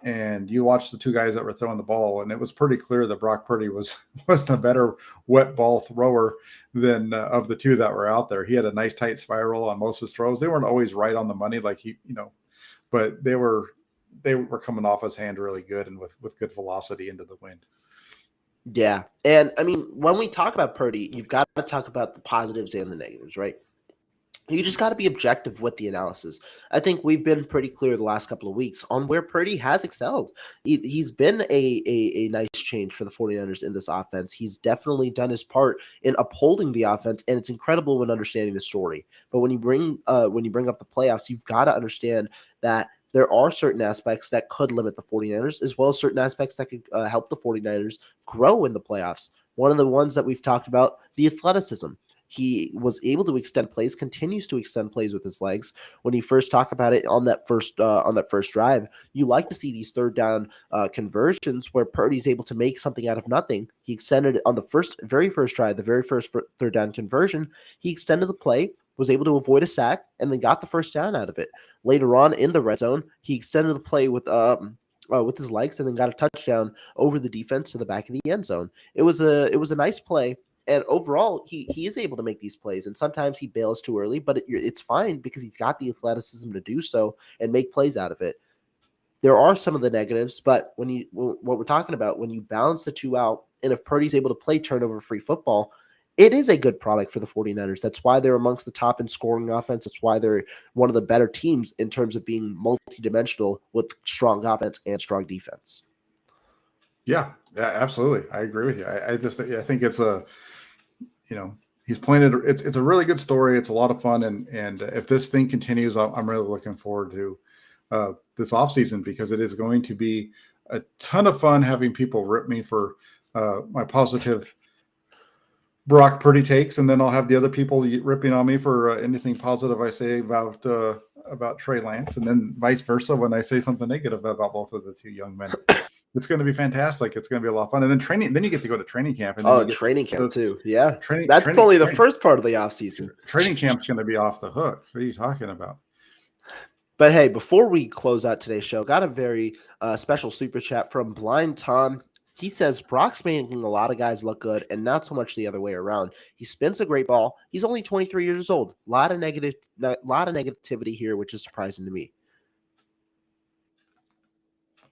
And you watched the two guys that were throwing the ball, and it was pretty clear that Brock Purdy was the better wet ball thrower than of the two that were out there. He had a nice tight spiral on most of his throws. They weren't always right on the money, like but they were coming off his hand really good and with good velocity into the wind. Yeah. And I mean, when we talk about Purdy, you've got to talk about the positives and the negatives, right? You just got to be objective with the analysis. I think we've been pretty clear the last couple of weeks on where Purdy has excelled. He's been a nice change for the 49ers in this offense. He's definitely done his part in upholding the offense, and it's incredible when understanding the story. But when you bring up the playoffs, you've got to understand that there are certain aspects that could limit the 49ers, as well as certain aspects that could help the 49ers grow in the playoffs. One of the ones that we've talked about, the athleticism. he was able to extend plays, continues to extend plays with his legs. When you first talk about it on that first drive, you like to see these third down conversions where Purdy's able to make something out of nothing. He extended it on the very first drive, the very first third down conversion. He extended the play, was able to avoid a sack, and then got the first down out of it. Later on in the red zone, he extended the play with his legs and then got a touchdown over the defense to the back of the end zone. It was a nice play. And overall, he is able to make these plays, and sometimes he bails too early, but it's fine because he's got the athleticism to do so and make plays out of it. There are some of the negatives, but what we're talking about, when you balance the two out, and if Purdy's able to play turnover-free football, it is a good product for the 49ers. That's why they're amongst the top in scoring offense. That's why they're one of the better teams in terms of being multidimensional with strong offense and strong defense. Yeah, absolutely. I agree with you. I think it's he's playing it. It's a really good story. It's a lot of fun. And if this thing continues, I'm really looking forward to this offseason, because it is going to be a ton of fun having people rip me for my positive Brock Purdy takes, and then I'll have the other people ripping on me for anything positive I say about Trey Lance, and then vice versa when I say something negative about both of the two young men. It's going to be fantastic. It's going to be a lot of fun. And then then you get to go to training camp. And then training camp too. Yeah. That's only the first part of the offseason. Training camp's going to be off the hook. What are you talking about? But hey, before we close out today's show, got a very special super chat from Blind Tom. He says, Brock's making a lot of guys look good and not so much the other way around. He spins a great ball. He's only 23 years old. A lot of negativity here, which is surprising to me.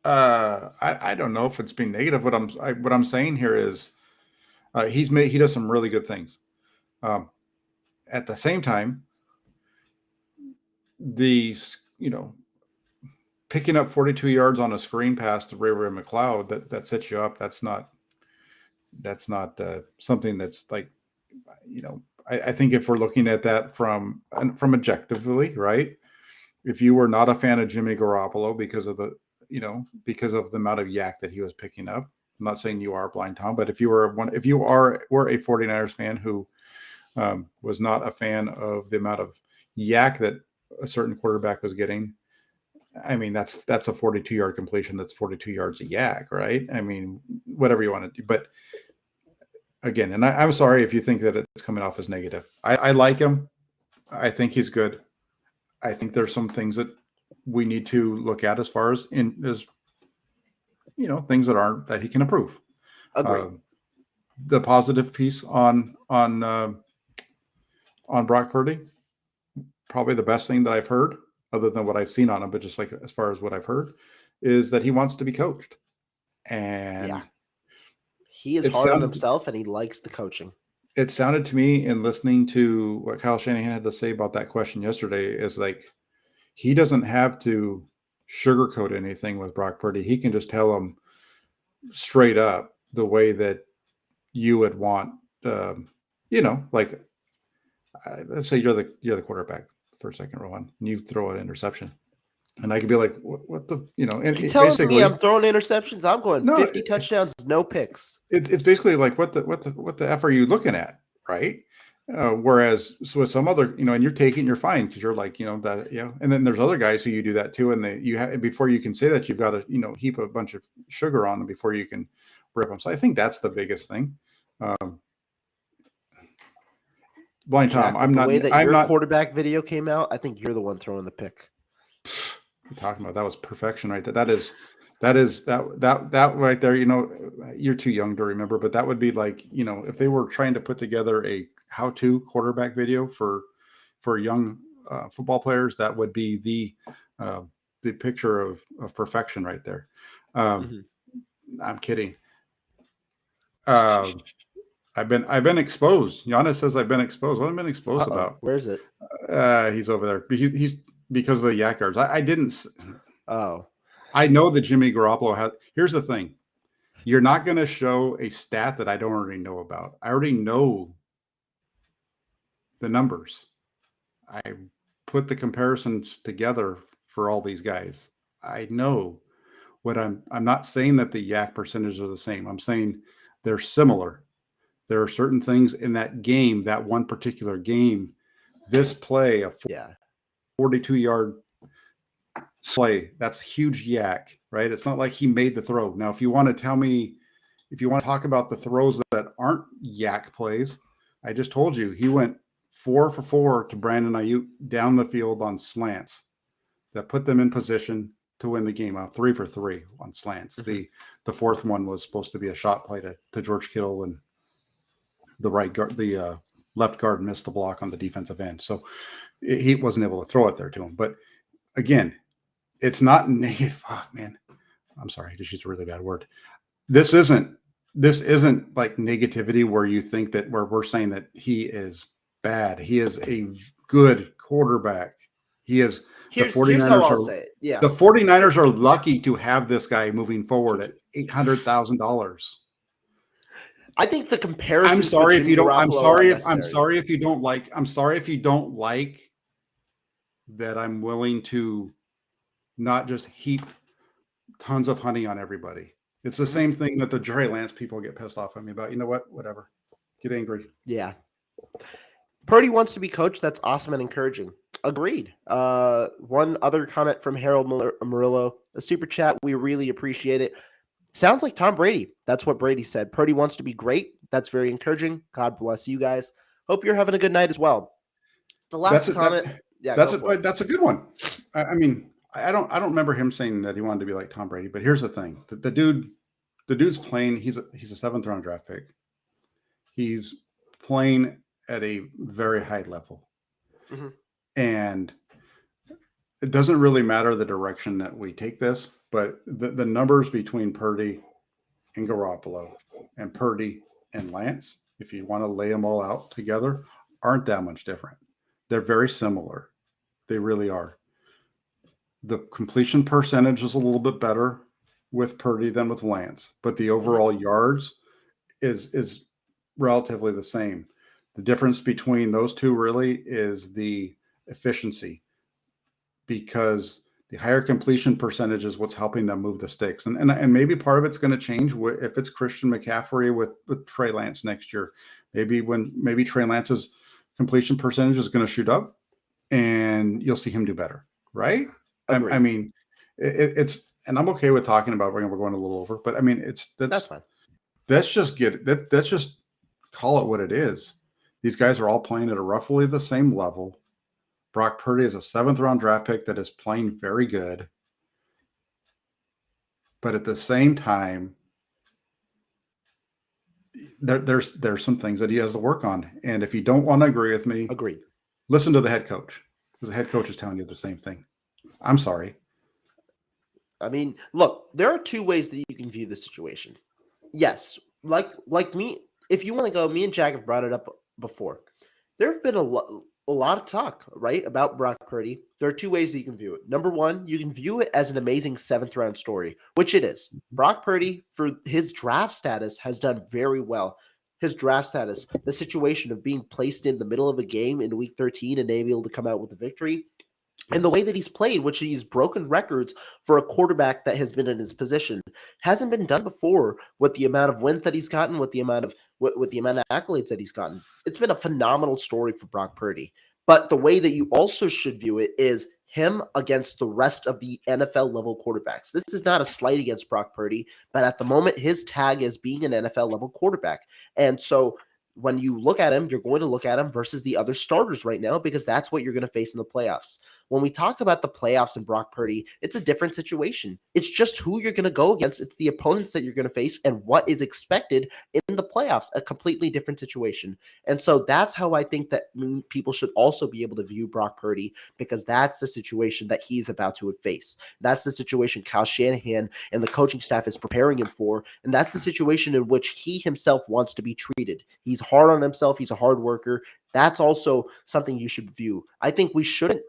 I don't know if it's being negative. What I'm saying here is he does some really good things. At the same time, picking up 42 yards on a screen pass to Ray McLeod that sets you up. That's not something that's like, I think if we're looking at that from objectively, right? If you were not a fan of Jimmy Garoppolo because of the amount of yak that he was picking up, I'm not saying you are, Blind Tom, but if you were a 49ers fan who was not a fan of the amount of yak that a certain quarterback was getting, I mean, that's a 42-yard completion. That's 42 yards of yak, right? I mean, whatever you want to do. But again, and I'm sorry if you think that it's coming off as negative. I like him. I think he's good. I think there's some things that we need to look at as far as things that he can improve. Agreed. The positive piece on Brock Purdy, probably the best thing that I've heard, other than what I've seen on him, but just like as far as what I've heard, is that he wants to be coached. And yeah, he is hard on himself, and he likes the coaching. It sounded to me, in listening to what Kyle Shanahan had to say about that question yesterday, is like he doesn't have to sugarcoat anything with Brock Purdy. He can just tell him straight up the way that you would want. Like let's say you're the quarterback for a second, Rohan, and you throw an interception, and I could be like, what the, and you telling me I'm throwing interceptions? I'm going 50 touchdowns, no picks. It's basically like, what the F are you looking at, right? Whereas with some other, and you're taking, you're fine because you're like, that, and then there's other guys who you do that too, and before you can say that, you've got to, heap a bunch of sugar on them before you can rip them. So I think that's the biggest thing. Blind Tom, the way that your quarterback video came out, I think you're the one throwing the pick. You're talking about, that was perfection right there. That is that right there. You're too young to remember, but that would be like, if they were trying to put together a how-to quarterback video for young football players, that would be the picture of perfection right there. I'm kidding. I've been exposed. Giannis says I've been exposed. What have I been exposed about? Where is it? He's over there. He's because of the yak yards. I didn't. Oh. I know that Jimmy Garoppolo had. Here's the thing. You're not going to show a stat that I don't already know about. I already know the numbers. I put the comparisons together for all these guys. I know what I'm not saying that the yak percentages are the same. I'm saying they're similar. There are certain things in that game, that one particular game, this play, a 42-yard play, that's a huge yak, right? It's not like he made the throw. Now, if you want to talk about the throws that aren't yak plays, I just told you he went 4 for 4 to Brandon Ayuk down the field on slants that put them in position to win the game. 3 for 3 on slants. Mm-hmm. The fourth one was supposed to be a shot play to George Kittle, and the left guard missed the block on the defensive end. So he wasn't able to throw it there to him. But again, it's not negative. Oh, man, I'm sorry. I just used a really bad word. This isn't like negativity where you think that where we're saying that he is bad. He is a good quarterback. He is. Here's how I'll say it. Yeah. The 49ers are lucky to have this guy moving forward at $800,000. I think the comparison. I'm sorry if you don't like that I'm willing to not just heap tons of honey on everybody. It's the same thing that the Trey Lance people get pissed off at me about. You know what? Whatever. Get angry. Yeah. Purdy wants to be coached. That's awesome and encouraging. Agreed. One other comment from Harold Murillo, a super chat. We really appreciate it. Sounds like Tom Brady. That's what Brady said. Purdy wants to be great. That's very encouraging. God bless you guys. Hope you're having a good night as well. The last comment. That's a good one. I mean, I don't remember him saying that he wanted to be like Tom Brady, but here's the thing. The dude's playing. He's a 7th round draft pick. He's playing at a very high level. Mm-hmm. And it doesn't really matter the direction that we take this, but the numbers between Purdy and Garoppolo and Purdy and Lance, if you want to lay them all out together, aren't that much different. They're very similar. They really are. The completion percentage is a little bit better with Purdy than with Lance, but the overall yards is relatively the same. The difference between those two really is the efficiency, because the higher completion percentage is what's helping them move the sticks. And maybe part of it's going to change if it's Christian McCaffrey with Trey Lance next year. Maybe Trey Lance's completion percentage is going to shoot up and you'll see him do better, right? I mean, it's, and I'm okay with talking about, we're going a little over, but I mean, that's fine. Let's just call it what it is. These guys are all playing at a roughly the same level. Brock Purdy is a 7th round draft pick that is playing very good. But at the same time, there's some things that he has to work on. And if you don't want to agree with me, agreed. Listen to the head coach, because the head coach is telling you the same thing. I'm sorry. I mean, look, there are two ways that you can view the situation. Yes, like me, if you want to go, me and Jack have brought it up before. There have been a lot of talk, right, about Brock Purdy. There are two ways that you can view it. Number one, you can view it as an amazing 7th round story, which it is. Brock Purdy, for his draft status, has done very well. His draft status, the situation of being placed in the middle of a game in week 13 and able to come out with a victory, and the way that he's played, which he's broken records for a quarterback that has been in his position, hasn't been done before with the amount of wins that he's gotten, with the amount of accolades that he's gotten. It's been a phenomenal story for Brock Purdy. But the way that you also should view it is him against the rest of the NFL level quarterbacks. This is not a slight against Brock Purdy, but at the moment, his tag is being an NFL level quarterback. And so when you look at him, you're going to look at him versus the other starters right now, because that's what you're going to face in the playoffs. When we talk about the playoffs and Brock Purdy, it's a different situation. It's just who you're going to go against. It's the opponents that you're going to face and what is expected in the playoffs, a completely different situation. And so that's how I think that people should also be able to view Brock Purdy, because that's the situation that he's about to face. That's the situation Kyle Shanahan and the coaching staff is preparing him for. And that's the situation in which he himself wants to be treated. He's hard on himself. He's a hard worker. That's also something you should view. I think we shouldn't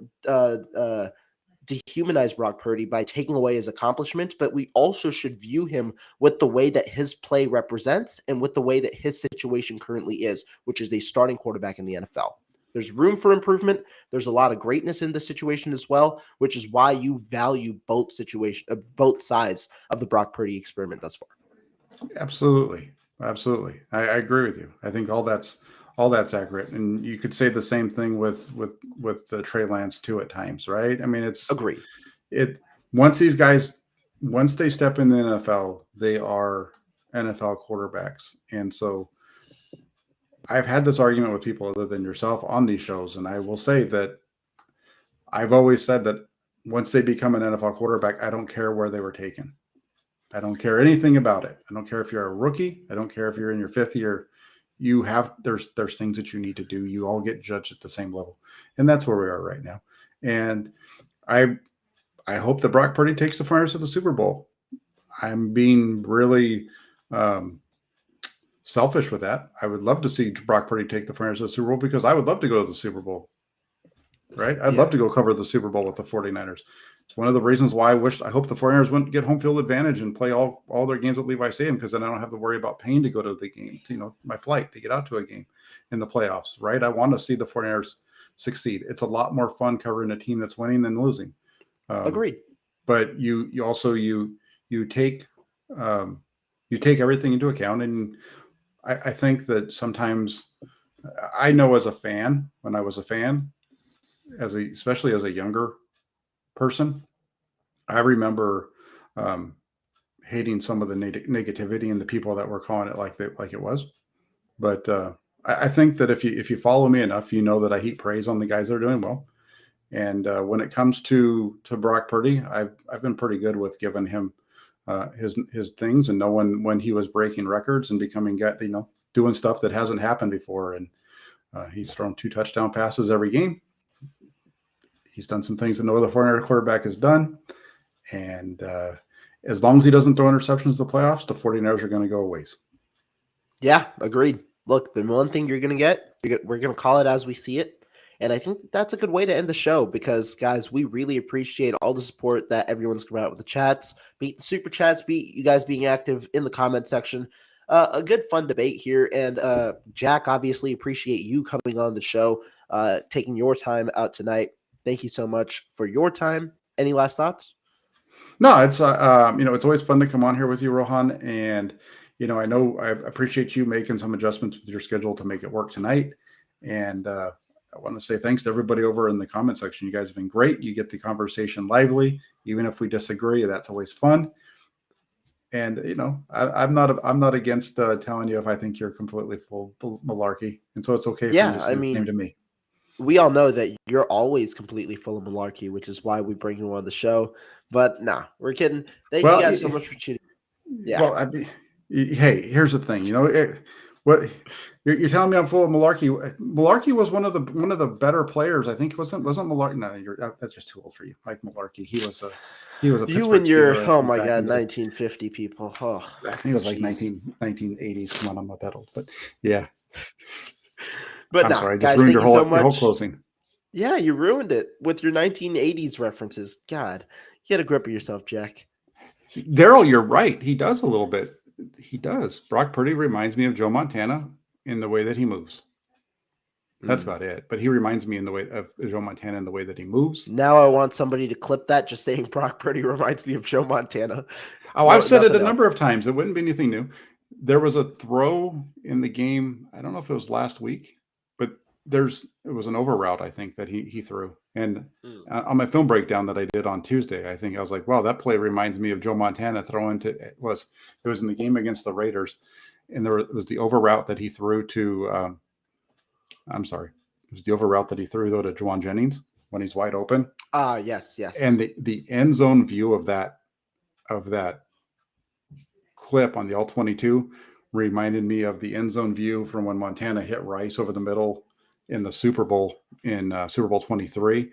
dehumanize Brock Purdy by taking away his accomplishments, but we also should view him with the way that his play represents and with the way that his situation currently is, which is a starting quarterback in the NFL. There's room for improvement. There's a lot of greatness in this situation as well, which is why you value both sides of the Brock Purdy experiment thus far. Absolutely. Absolutely. I agree with you. I think all that's accurate. And you could say the same thing with the Trey Lance too at times, right? I mean, Agreed. it once these guys once they step in the NFL, they are NFL quarterbacks. And so I've had this argument with people other than yourself on these shows, and I will say that I've always said that once they become an NFL quarterback, I don't care where they were taken. I don't care anything about it. I don't care if you're a rookie. I don't care if you're in your fifth year. There's things that you need to do. You all get judged at the same level, and that's where we are right now. And I I hope that Brock Purdy takes the 49ers to the Super Bowl. I'm being really selfish with that. I would love to see Brock Purdy take the 49ers to the Super Bowl because I would love to go to the Super Bowl. Right? I'd love to go cover the Super Bowl with the 49ers. It's one of the reasons why I hope the 49ers wouldn't get home field advantage and play all their games at Levi Stadium, because then I don't have to worry about paying to go to the game, my flight to get out to a game in the playoffs, right? I want to see the 49ers succeed. It's a lot more fun covering a team that's winning than losing. Agreed. But you take everything into account, and I think that sometimes I know as a fan, when I was a fan, especially as a younger person, I remember hating some of the negativity and the people that were calling it like it was. But I think that if you follow me enough, you know that I heap praise on the guys that are doing well. And when it comes to Brock Purdy, I've been pretty good with giving him his things and knowing when he was breaking records and becoming doing stuff that hasn't happened before. And he's thrown 2 touchdown passes every game. He's done some things that no other 49er quarterback has done. And as long as he doesn't throw interceptions in the playoffs, the 49ers are going to go a ways. Yeah, agreed. Look, the one thing you're going to get, we're going to call it as we see it. And I think that's a good way to end the show because, guys, we really appreciate all the support that everyone's coming out with the chats, beat the super chats, beat you guys being active in the comment section. A good, fun debate here. And Jack, obviously appreciate you coming on the show, taking your time out tonight. Thank you so much for your time. Any last thoughts? No, it's it's always fun to come on here with you, Rohan. And I know I appreciate you making some adjustments with your schedule to make it work tonight. And I want to say thanks to everybody over in the comment section. You guys have been great. You get the conversation lively, even if we disagree. That's always fun. And I'm not against telling you if I think you're completely full malarkey, and so it's okay for you to say the same to me. We all know that you're always completely full of malarkey, which is why we bring you on the show. But we're kidding. Thank you guys so much for tuning. Yeah. Well, hey, here's the thing. What you're telling me I'm full of malarkey. Malarkey was one of the better players. I think it wasn't Malarkey. No, that's just too old for you, Mike Malarkey. He was a you and your my god 1950 people. Oh, I think it was like 1980s. Come on, I'm not that old, but yeah. But I'm sorry, I just ruined your whole closing. Yeah, you ruined it with your 1980s references. God, get a grip of yourself, Jack. Daryl, you're right. He does a little bit. He does. Brock Purdy reminds me of Joe Montana in the way that he moves. That's about it. But he reminds me in the way of Joe Montana in the way that he moves. Now I want somebody to clip that just saying Brock Purdy reminds me of Joe Montana. Oh, I've said it a number of times. It wouldn't be anything new. There was a throw in the game. I don't know if it was last week, but it was an over route, I think, that he threw. And on my film breakdown that I did on Tuesday, I think I was like, wow, that play reminds me of Joe Montana throwing to it was in the game against the Raiders. And it was the over route that he threw to I'm sorry. It was the over route that he threw though to Juwan Jennings when he's wide open. Yes. And the end zone view of that clip on the All-22 reminded me of the end zone view from when Montana hit Rice over the middle in the Super Bowl in Super Bowl 23.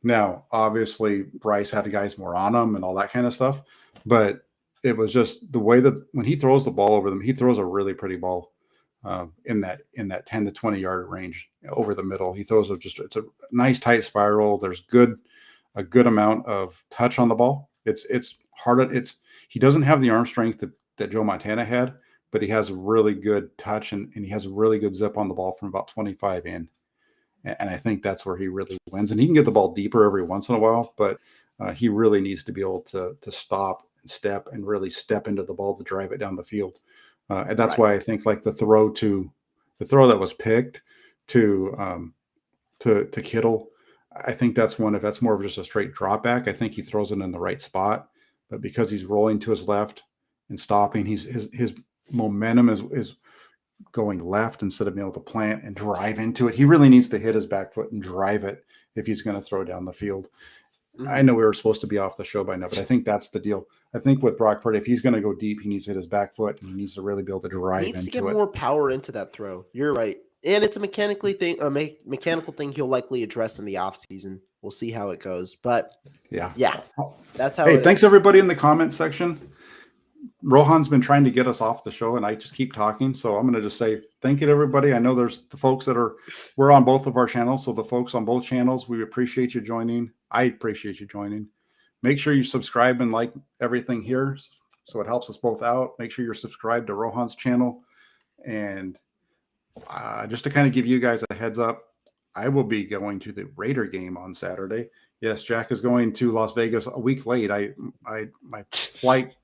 Now, obviously, Rice had guys more on him and all that kind of stuff, but it was just the way that when he throws the ball over them, he throws a really pretty ball in that 10 to 20 yard range over the middle. He throws it's a nice tight spiral. There's a good amount of touch on the ball. It's hard. He doesn't have the arm strength that Joe Montana had, but he has a really good touch and he has a really good zip on the ball from about 25 in. And I think that's where he really wins. And he can get the ball deeper every once in a while, but he really needs to be able to stop and step and really step into the ball to drive it down the field. And that's why I think like the throw that was picked to Kittle, I think that's one, if that's more of just a straight drop back, I think he throws it in the right spot. But because he's rolling to his left and stopping, his momentum is going left instead of being able to plant and drive into it. He really needs to hit his back foot and drive it if he's going to throw down the field. I know we were supposed to be off the show by now, but I think that's the deal. I think with Brock Purdy, if he's going to go deep, he needs to hit his back foot and he needs to really be able to drive into it. He needs to get more power into that throw. You're right. And it's a mechanical thing he'll likely address in the offseason. We'll see how it goes. But yeah, that's how. Hey, thanks everybody in the comment section. Rohan's been trying to get us off the show, and I just keep talking. So I'm going to just say thank you to everybody. I know there's the folks we're on both of our channels. So the folks on both channels, we appreciate you joining. I appreciate you joining. Make sure you subscribe and like everything here, so it helps us both out. Make sure you're subscribed to Rohan's channel. And just to kind of give you guys a heads up, I will be going to the Raider game on Saturday. Yes, Jack is going to Las Vegas a week late. My flight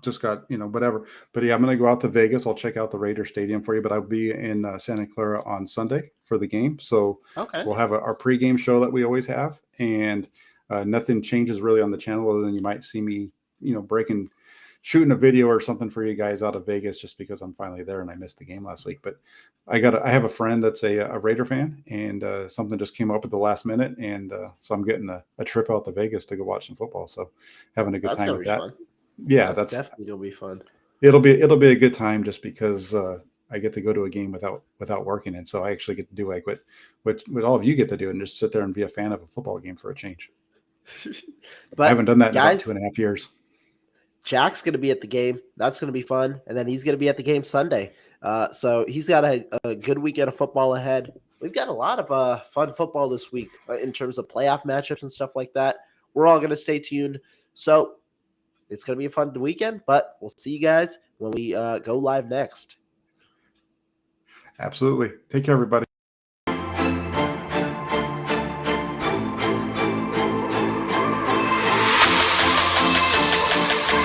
just got, whatever. But yeah, I'm going to go out to Vegas. I'll check out the Raider Stadium for you, but I'll be in Santa Clara on Sunday for the game. So we'll have our pregame show that we always have. And nothing changes really on the channel other than you might see me, shooting a video or something for you guys out of Vegas just because I'm finally there and I missed the game last week. But I have a friend that's a Raider fan, and something just came up at the last minute. And so I'm getting a trip out to Vegas to go watch some football. So having a good time with that. Fun. Yeah, that's definitely going to be fun. It'll be a good time just because I get to go to a game without working. And so I actually get to do like what all of you get to do and just sit there and be a fan of a football game for a change. But I haven't done that in about 2.5 years. Jack's going to be at the game. That's going to be fun. And then he's going to be at the game Sunday. So he's got a good weekend of football ahead. We've got a lot of fun football this week in terms of playoff matchups and stuff like that. We're all going to stay tuned. So it's going to be a fun weekend, but we'll see you guys when we go live next. Absolutely. Take care, everybody.